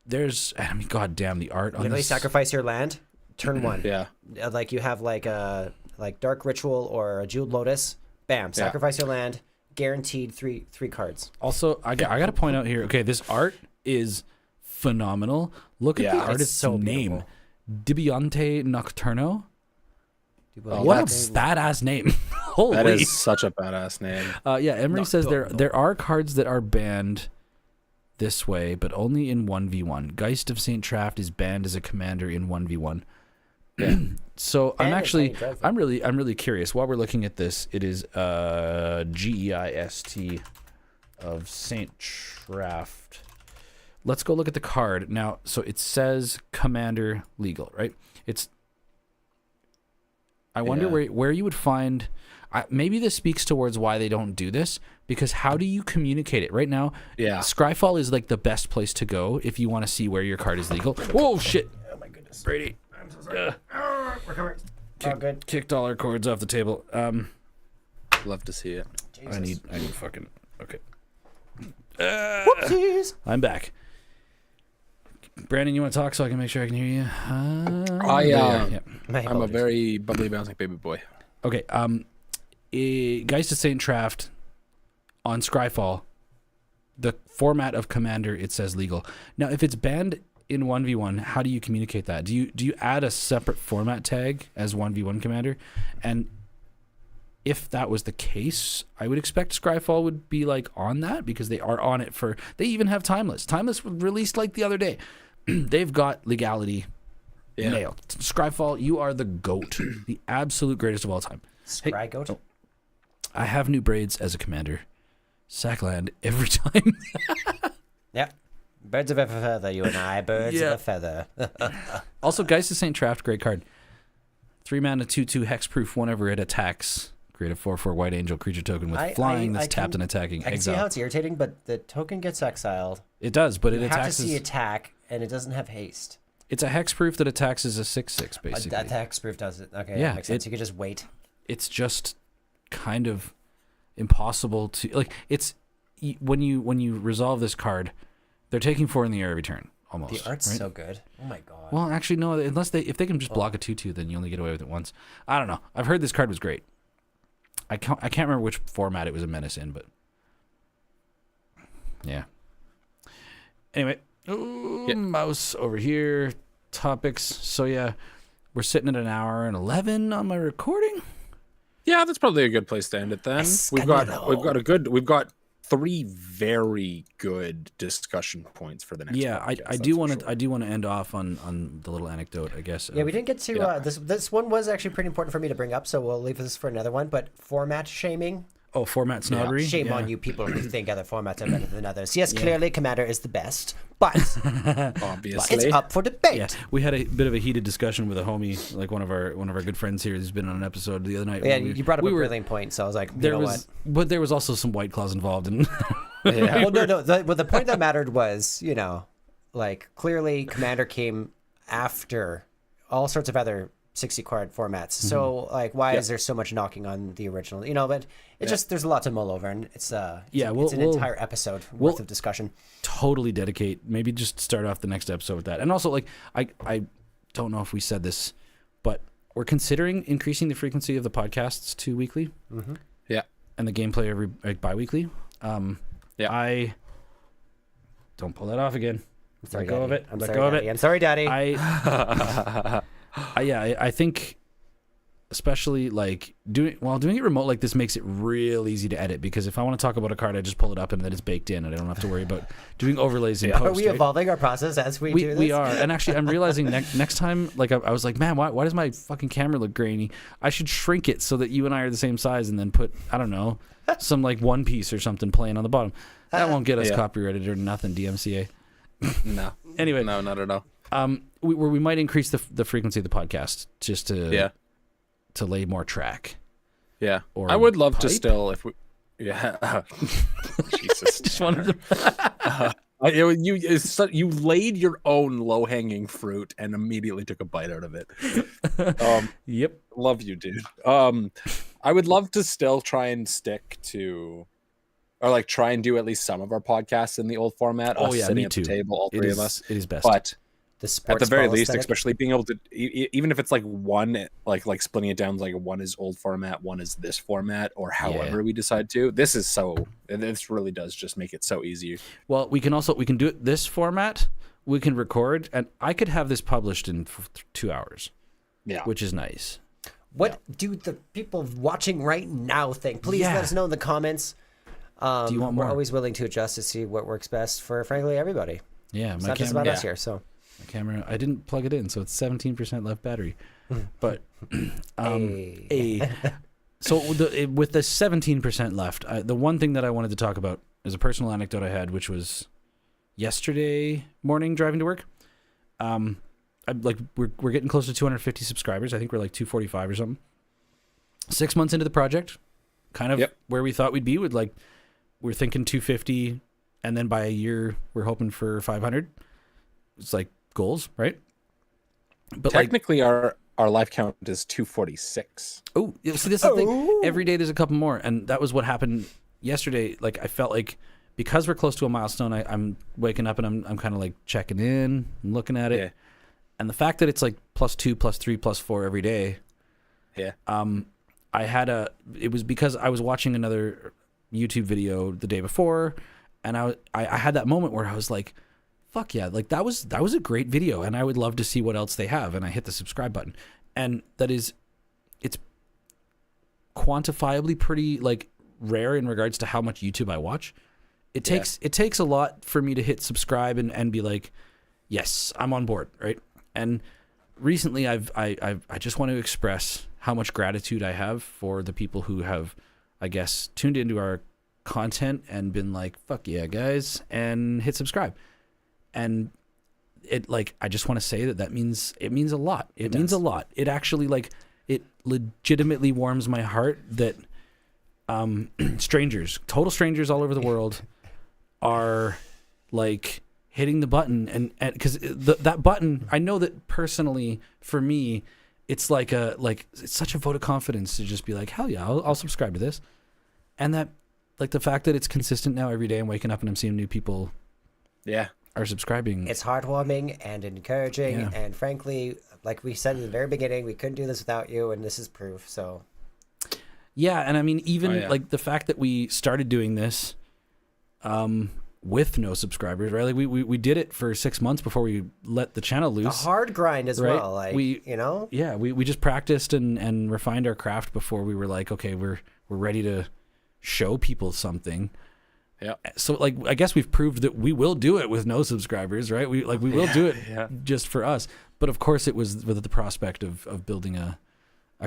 there's, I mean, god damn, the art on Literally this. sacrifice your land. Turn one. yeah. Like you have like a Dark Ritual or a Jeweled Lotus. Bam. Sacrifice your land. Guaranteed three cards. Also, I got to point out here, okay, this art is phenomenal. Look at the Yeah, artist's so name. Dibionte Nocturno. Oh, What a that's- badass name. Holy. That is such a badass name. Yeah, Emery says there Nocturno. there are cards that are banned this way, but only in 1v1. Geist of St. Traft is banned as a commander in 1v1. Yeah. So I'm And it's actually Tiny Dreadful. I'm really curious. While we're looking at this, it is GEIST of St. Traft. Let's go look at the card. Now, so it says commander legal, right? I wonder Yeah. where you would find maybe this speaks towards why they don't do this, because how do you communicate it? Right now, Yeah. Scryfall is like the best place to go if you want to see where your card is legal. Whoa, shit. Oh my goodness. Brady. I'm so sorry. We're coming. Oh, good. Kicked all our cords off the table. Love to see it. I need fucking okay. Whoopsies. I'm back. Brandon, you want to talk so I can make sure I can hear you? I there you are. Yeah. My I'm a apologies. very bubbly bouncing baby boy. Okay. Geist of St. Traft on Scryfall, the format of commander, it says legal. Now, if it's banned in 1v1, how do you communicate that? Do you add a separate format tag as 1v1 commander? And if that was the case, I would expect Scryfall would be like on that, because they are on it for. They even have Timeless. Timeless was released like the other day. They've got legality Yeah. nailed. Scryfall, you are the GOAT, the absolute greatest of all time. Scry goat. oh. I have new braids as a commander. Sackland every time. Yeah. Birds of a feather, you and I. Birds Yeah. of a feather. Also, Geist of St. Traft, great card. 3 mana, 2/2 hexproof. Whenever it attacks, create a 4/4 white angel creature token with flying that's tapped can- and attacking. I can see how Exile. it's irritating, but the token gets exiled. It does, but it You have to attacks. see As, attack, and it doesn't have haste. it's a hexproof that attacks as a 6/6, basically. That hexproof does it. Okay, Yeah, that makes sense. it- You could just wait. It's just kind of impossible to like. It's when you resolve this card, they're taking 4 in the air every turn. Almost. The art's right? so good. Oh my god. Well, actually, no. If they can just block a 2/2, then you only get away with it once. I don't know. I've heard this card was great. I can't remember which format it was a menace in, but yeah. Anyway, mouse over here. Topics. So yeah, we're sitting at 1:11 on my recording. Yeah, that's probably a good place to end it then. We've got 3 very good discussion points for the next. Yeah, podcast, I that's do for want to sure. I do want to end off on the little anecdote, I guess. Yeah, we didn't get to Yeah. this one was actually pretty important for me to bring up, so we'll leave this for another one. But format shaming, Oh, format snobbery. shame Yeah. on you people who think other formats are better than others. Yes, clearly Commander is the best, but Obviously. it's up for debate. Yeah, we had a bit of a heated discussion with a homie, like one of our good friends here, who's been on an episode the other night. Yeah, where you brought up we a were- brilliant point, so I was like, you There know was, but there was also some white claws involved, and what? Well, no. The point that mattered was, like clearly Commander came after all sorts of other 60 card formats. So like, why is there so much knocking on the original? But it just there's a lot to mull over, and it's Yeah, it's an we'll- entire episode worth of discussion. totally dedicate. Maybe just start off the next episode with that. And also, like, I don't know if we said this, but we're considering increasing the frequency of the podcasts to weekly, Yeah. and the gameplay every bi-weekly. Yeah. I don't pull that off again. I'm sorry, Let go of Daddy. it. I'm Let sorry, go of Daddy. it. I'm sorry, Daddy. I think especially like doing it remote like this makes it real easy to edit, because if I want to talk about a card, I just pull it up and then it's baked in and I don't have to worry about doing overlays in Are post. we right? evolving our process as we do this? We are. And actually, I'm realizing next time, like, I was like, man, why does my fucking camera look grainy? I should shrink it so that you and I are the same size and then put, I don't know, some, like, One Piece or something playing on the bottom. That won't get us copyrighted or nothing, DMCA. No. Anyway. No, not at all. We might increase the frequency of the podcast just to lay more track. Yeah. Or I would love to pipe? still, if we... Yeah. Jesus. Just wanted to... You laid your own low-hanging fruit and immediately took a bite out of it. Yep. Love you, dude. I would love to still try and stick to, or like try and do at least some of our podcasts in the old format. Oh, us yeah, sitting me at too. the table, all three of us. It is best. But The at sports the very ball least, aesthetic. especially being able to, even if it's like one, like splitting it down, like one is old format, one is this format, or however we decide to. This really does just make it so easy. Well, we can do it this format. We can record, and I could have this published in 2 hours. Yeah. Which is nice. What do the people watching right now think? Please Yeah. let us know in the comments. Do you want more? We're always willing to adjust to see what works best for, frankly, everybody. Yeah, It's my not just about camera. us here. So, My camera. I didn't plug it in, so it's 17% left battery. But Hey. so with the 17% left, the one thing that I wanted to talk about is a personal anecdote I had, which was yesterday morning driving to work. We're getting close to 250 subscribers. I think we're like 245 or something. 6 months into the project, kind of where we thought we'd be. We're thinking 250, and then by a year we're hoping for 500. It's like goals, right? But Technically, our life count is 246. so this is the thing. Every day there's a couple more, and that was what happened yesterday. Like, I felt like because we're close to a milestone, I'm waking up and I'm kind of like checking in, I'm looking at it, Yeah. and the fact that it's like +2, +3, +4 every day. Yeah. It was because I was watching another YouTube video the day before, and I had that moment where I was like, fuck yeah, like that was a great video, and I would love to see what else they have. And I hit the subscribe button, and it's quantifiably pretty like rare in regards to how much YouTube I watch. It takes a lot for me to hit subscribe and be like, yes, I'm on board, right? And recently I just want to express how much gratitude I have for the people who have, I guess, tuned into our content and been like, fuck yeah, guys, and hit subscribe. And I just want to say that means a lot. It means a lot. It actually, like, it legitimately warms my heart that total strangers all over the world are like hitting the button, and because that button, I know that personally for me, it's it's such a vote of confidence to just be like, hell yeah, I'll subscribe to this. And that, like, the fact that it's consistent now every day, I'm waking up and I'm seeing new people are subscribing. It's heartwarming and encouraging, Yeah. and frankly, like we said in the very beginning, we couldn't do this without you, and this is proof. So, Yeah, and I mean, even Oh, like the fact that we started doing this with no subscribers, right? Like we did it for 6 months before we let the channel a loose. hard grind as Right. well. Like, Yeah, we just practiced and refined our craft before we were like, okay, we're ready to show people something. Yeah. So, like, I guess we've proved that we will do it with no subscribers, right? We will do it just for us. But of course, it was with the prospect of building a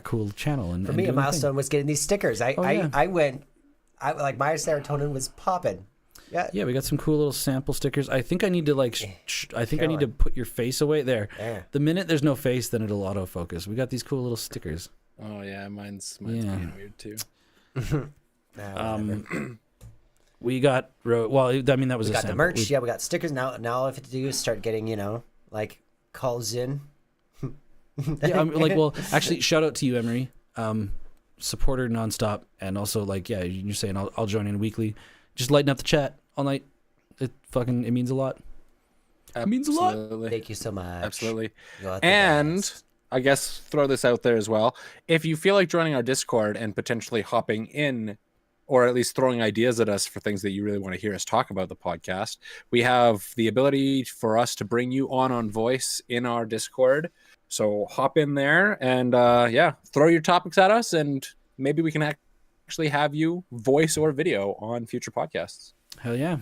cool channel. And for me, a doing the thing. milestone was getting these stickers. I like my serotonin was popping. Yeah. Yeah, we got some cool little sample stickers. I think I need to I need to put your face away there. Yeah. The minute there's no face, then it'll autofocus. We got these cool little stickers. Oh yeah, mine's Yeah. being weird too. We got that was We a got sample. the merch. Yeah, we got stickers. Now all I have to do is start getting, like calls in. Yeah, I'm like, well, actually, shout out to you, Emery, supporter nonstop, and also like, yeah, you're saying I'll join in weekly, just lighten up the chat all night. It means a lot. It means a lot. Absolutely. Thank you so much. Absolutely. You are the And best. I guess throw this out there as well. If you feel like joining our Discord and potentially hopping in or at least throwing ideas at us for things that you really want to hear us talk about the podcast, we have the ability for us to bring you on voice in our Discord. So hop in there and throw your topics at us, and maybe we can actually have you voice or video on future podcasts. Hell yeah.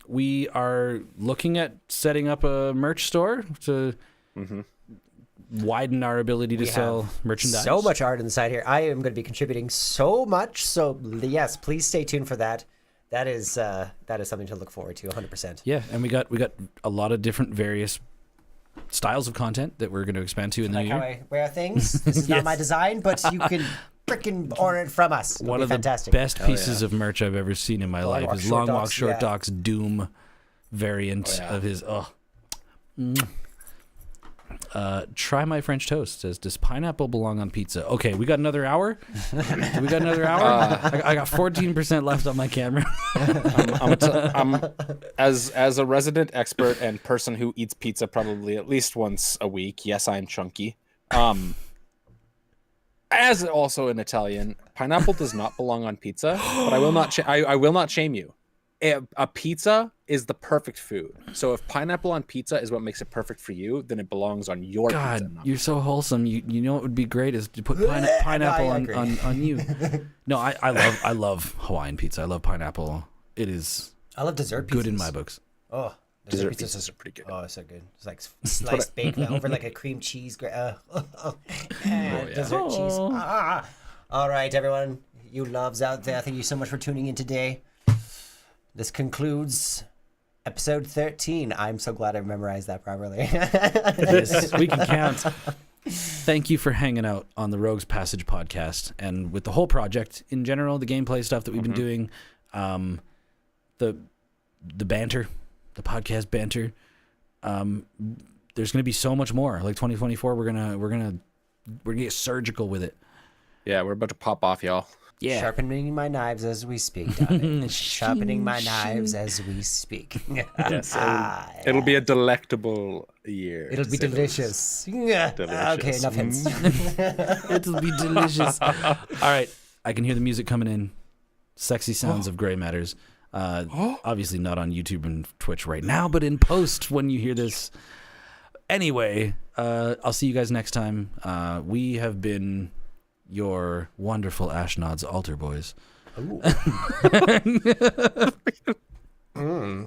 We are looking at setting up a merch store to widen our ability to sell merchandise. So much art inside here. I am going to be contributing so much. So yes, please stay tuned for that. That is something to look forward to 100%. Yeah, and we got a lot of different various styles of content that we're going to expand to in the Like new how year. I wear things. This is not my design, but you can freaking order it from us. It'll One be of fantastic. the best pieces of merch I've ever seen in my life Walk, is Short Long Walk Docs, Short yeah. Docs Doom variant of his. Try my French toast. Says, does pineapple belong on pizza? Okay, we got another hour. Do we got another hour? I got 14% left on my camera. I'm as a resident expert and person who eats pizza probably at least once a week. Yes, I'm chunky. As also an Italian, pineapple does not belong on pizza, but I will not. I will not shame you. A pizza is the perfect food. So if pineapple on pizza is what makes it perfect for you, then it belongs on your pizza. God, you're so wholesome. You know what would be great is to put pineapple I on you. No, I love Hawaiian pizza. I love pineapple. It is I love dessert pizzas. good in my books. Oh, Dessert pizzas pizzas are pretty good. Oh, it's so good. It's like sliced bacon over like a cream cheese. Dessert cheese. All right, everyone. You loves out there. Thank you so much for tuning in today. This concludes episode 13. I'm so glad I memorized that properly. Yes, we can count. Thank you for hanging out on the Rogues Passage podcast and with the whole project in general, the gameplay stuff that we've been doing, the banter, the podcast banter. There's going to be so much more. Like 2024, we're gonna get surgical with it. Yeah, we're about to pop off, y'all. Yeah. Sharpening my knives as we speak, darling. Sharpening my knives as we speak. Yes, it'll be a delectable year. It'll be delicious. Okay, enough hints. It'll be delicious. All right, I can hear the music coming in. Sexy sounds of Gray Matters. Obviously not on YouTube and Twitch right now, but in post when you hear this. Anyway, I'll see you guys next time. We have been your wonderful Ashnod's altar boys.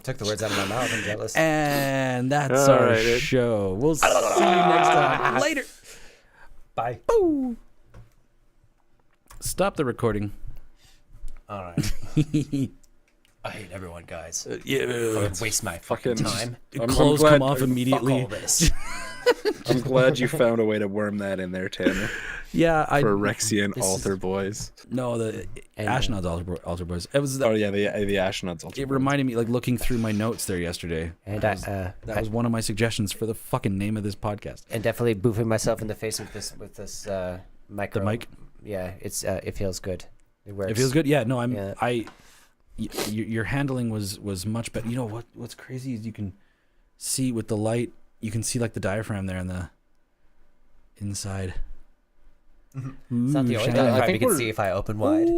Took the words out of my mouth. I'm jealous. And that's All our right, dude. show. We'll see you next time. Later. Bye. Stop the recording. All right. I hate everyone, guys. Yeah. Waste my Fucking fucking time. Clothes glad- come off Fuck immediately. all this. I'm glad you found a way to worm that in there, Tanner. Yeah, For Rexian This is- altar boys. no, the And, Ashnod's altar boys. It was. Oh yeah, the Ashnod's altar. It reminded me, like looking through my notes there yesterday. And that was one of my suggestions for the fucking name of this podcast. and definitely boofing myself in the face with this micro. The mic. Yeah, it's it feels good. It works. It feels good. Yeah, no, Yeah. Your handling was much better. You know what's crazy is you can see with the light. You can see like the diaphragm there on the inside. It's not the only shining. diaphragm think you can we're- see if I open wide.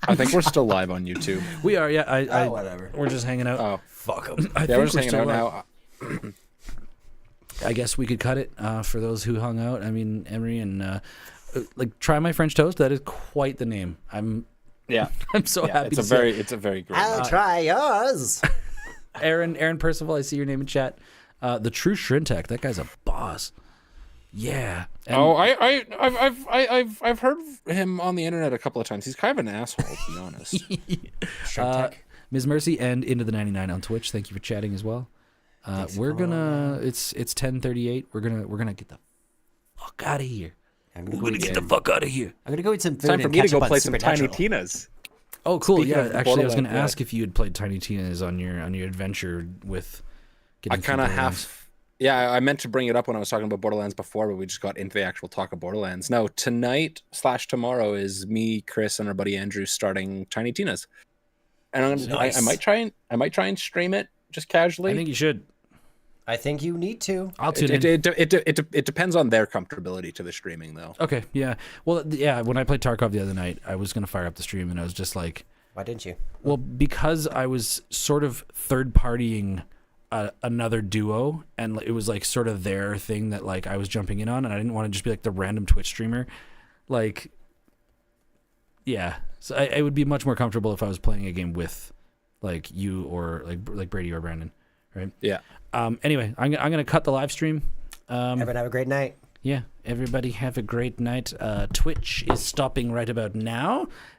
I think we're still live on YouTube. We are. Yeah, whatever. we're just hanging out. Oh, Fuck 'em. I yeah, think we're just hanging still out live. now. I guess we could cut it for those who hung out. I mean, Emery and like try my French toast. That is quite the name. I'm Yeah, so yeah. happy. It's to a say very great. I'll try yours. Aaron Percival. I see your name in chat. The True Shrintek. That guy's a boss. Yeah. And Oh, I've heard of him on the internet a couple of times. He's kind of an asshole, to be honest. Shrimp Ms. Mercy and Into the 99 on Twitch. Thank you for chatting as well. We're gonna. It's 10:38. We're gonna get the fuck out of here. I'm We're gonna get the fuck out of here. I'm gonna go eat some food Time for and me to catch go up on play some Tiny Supernatural. Tina's. Oh, cool. Speaking Yeah, of actually, I was gonna Borderlands, ask if you had played Tiny Tina's on your adventure with. I getting kind of through Borderlands. have. Yeah, I meant to bring it up when I was talking about Borderlands before, but we just got into the actual talk of Borderlands. No, tonight/tomorrow is me, Chris, and our buddy Andrew starting Tiny Tina's, and Nice. I might try and stream it just casually. I think you should. I think you need to. I'll tune in. It depends on their comfortability to the streaming, though. Okay, yeah. Well, yeah. When I played Tarkov the other night, I was gonna fire up the stream, and I was just like, Why didn't you? well, because I was sort of third partying another duo, and it was like sort of their thing that like I was jumping in on, and I didn't want to just be like the random Twitch streamer. Like, yeah. So I would be much more comfortable if I was playing a game with like you or like Brady or Brandon, right? Yeah. Anyway, I'm gonna cut the live stream. Everyone have a great night. Yeah, everybody have a great night. Twitch is stopping right about now,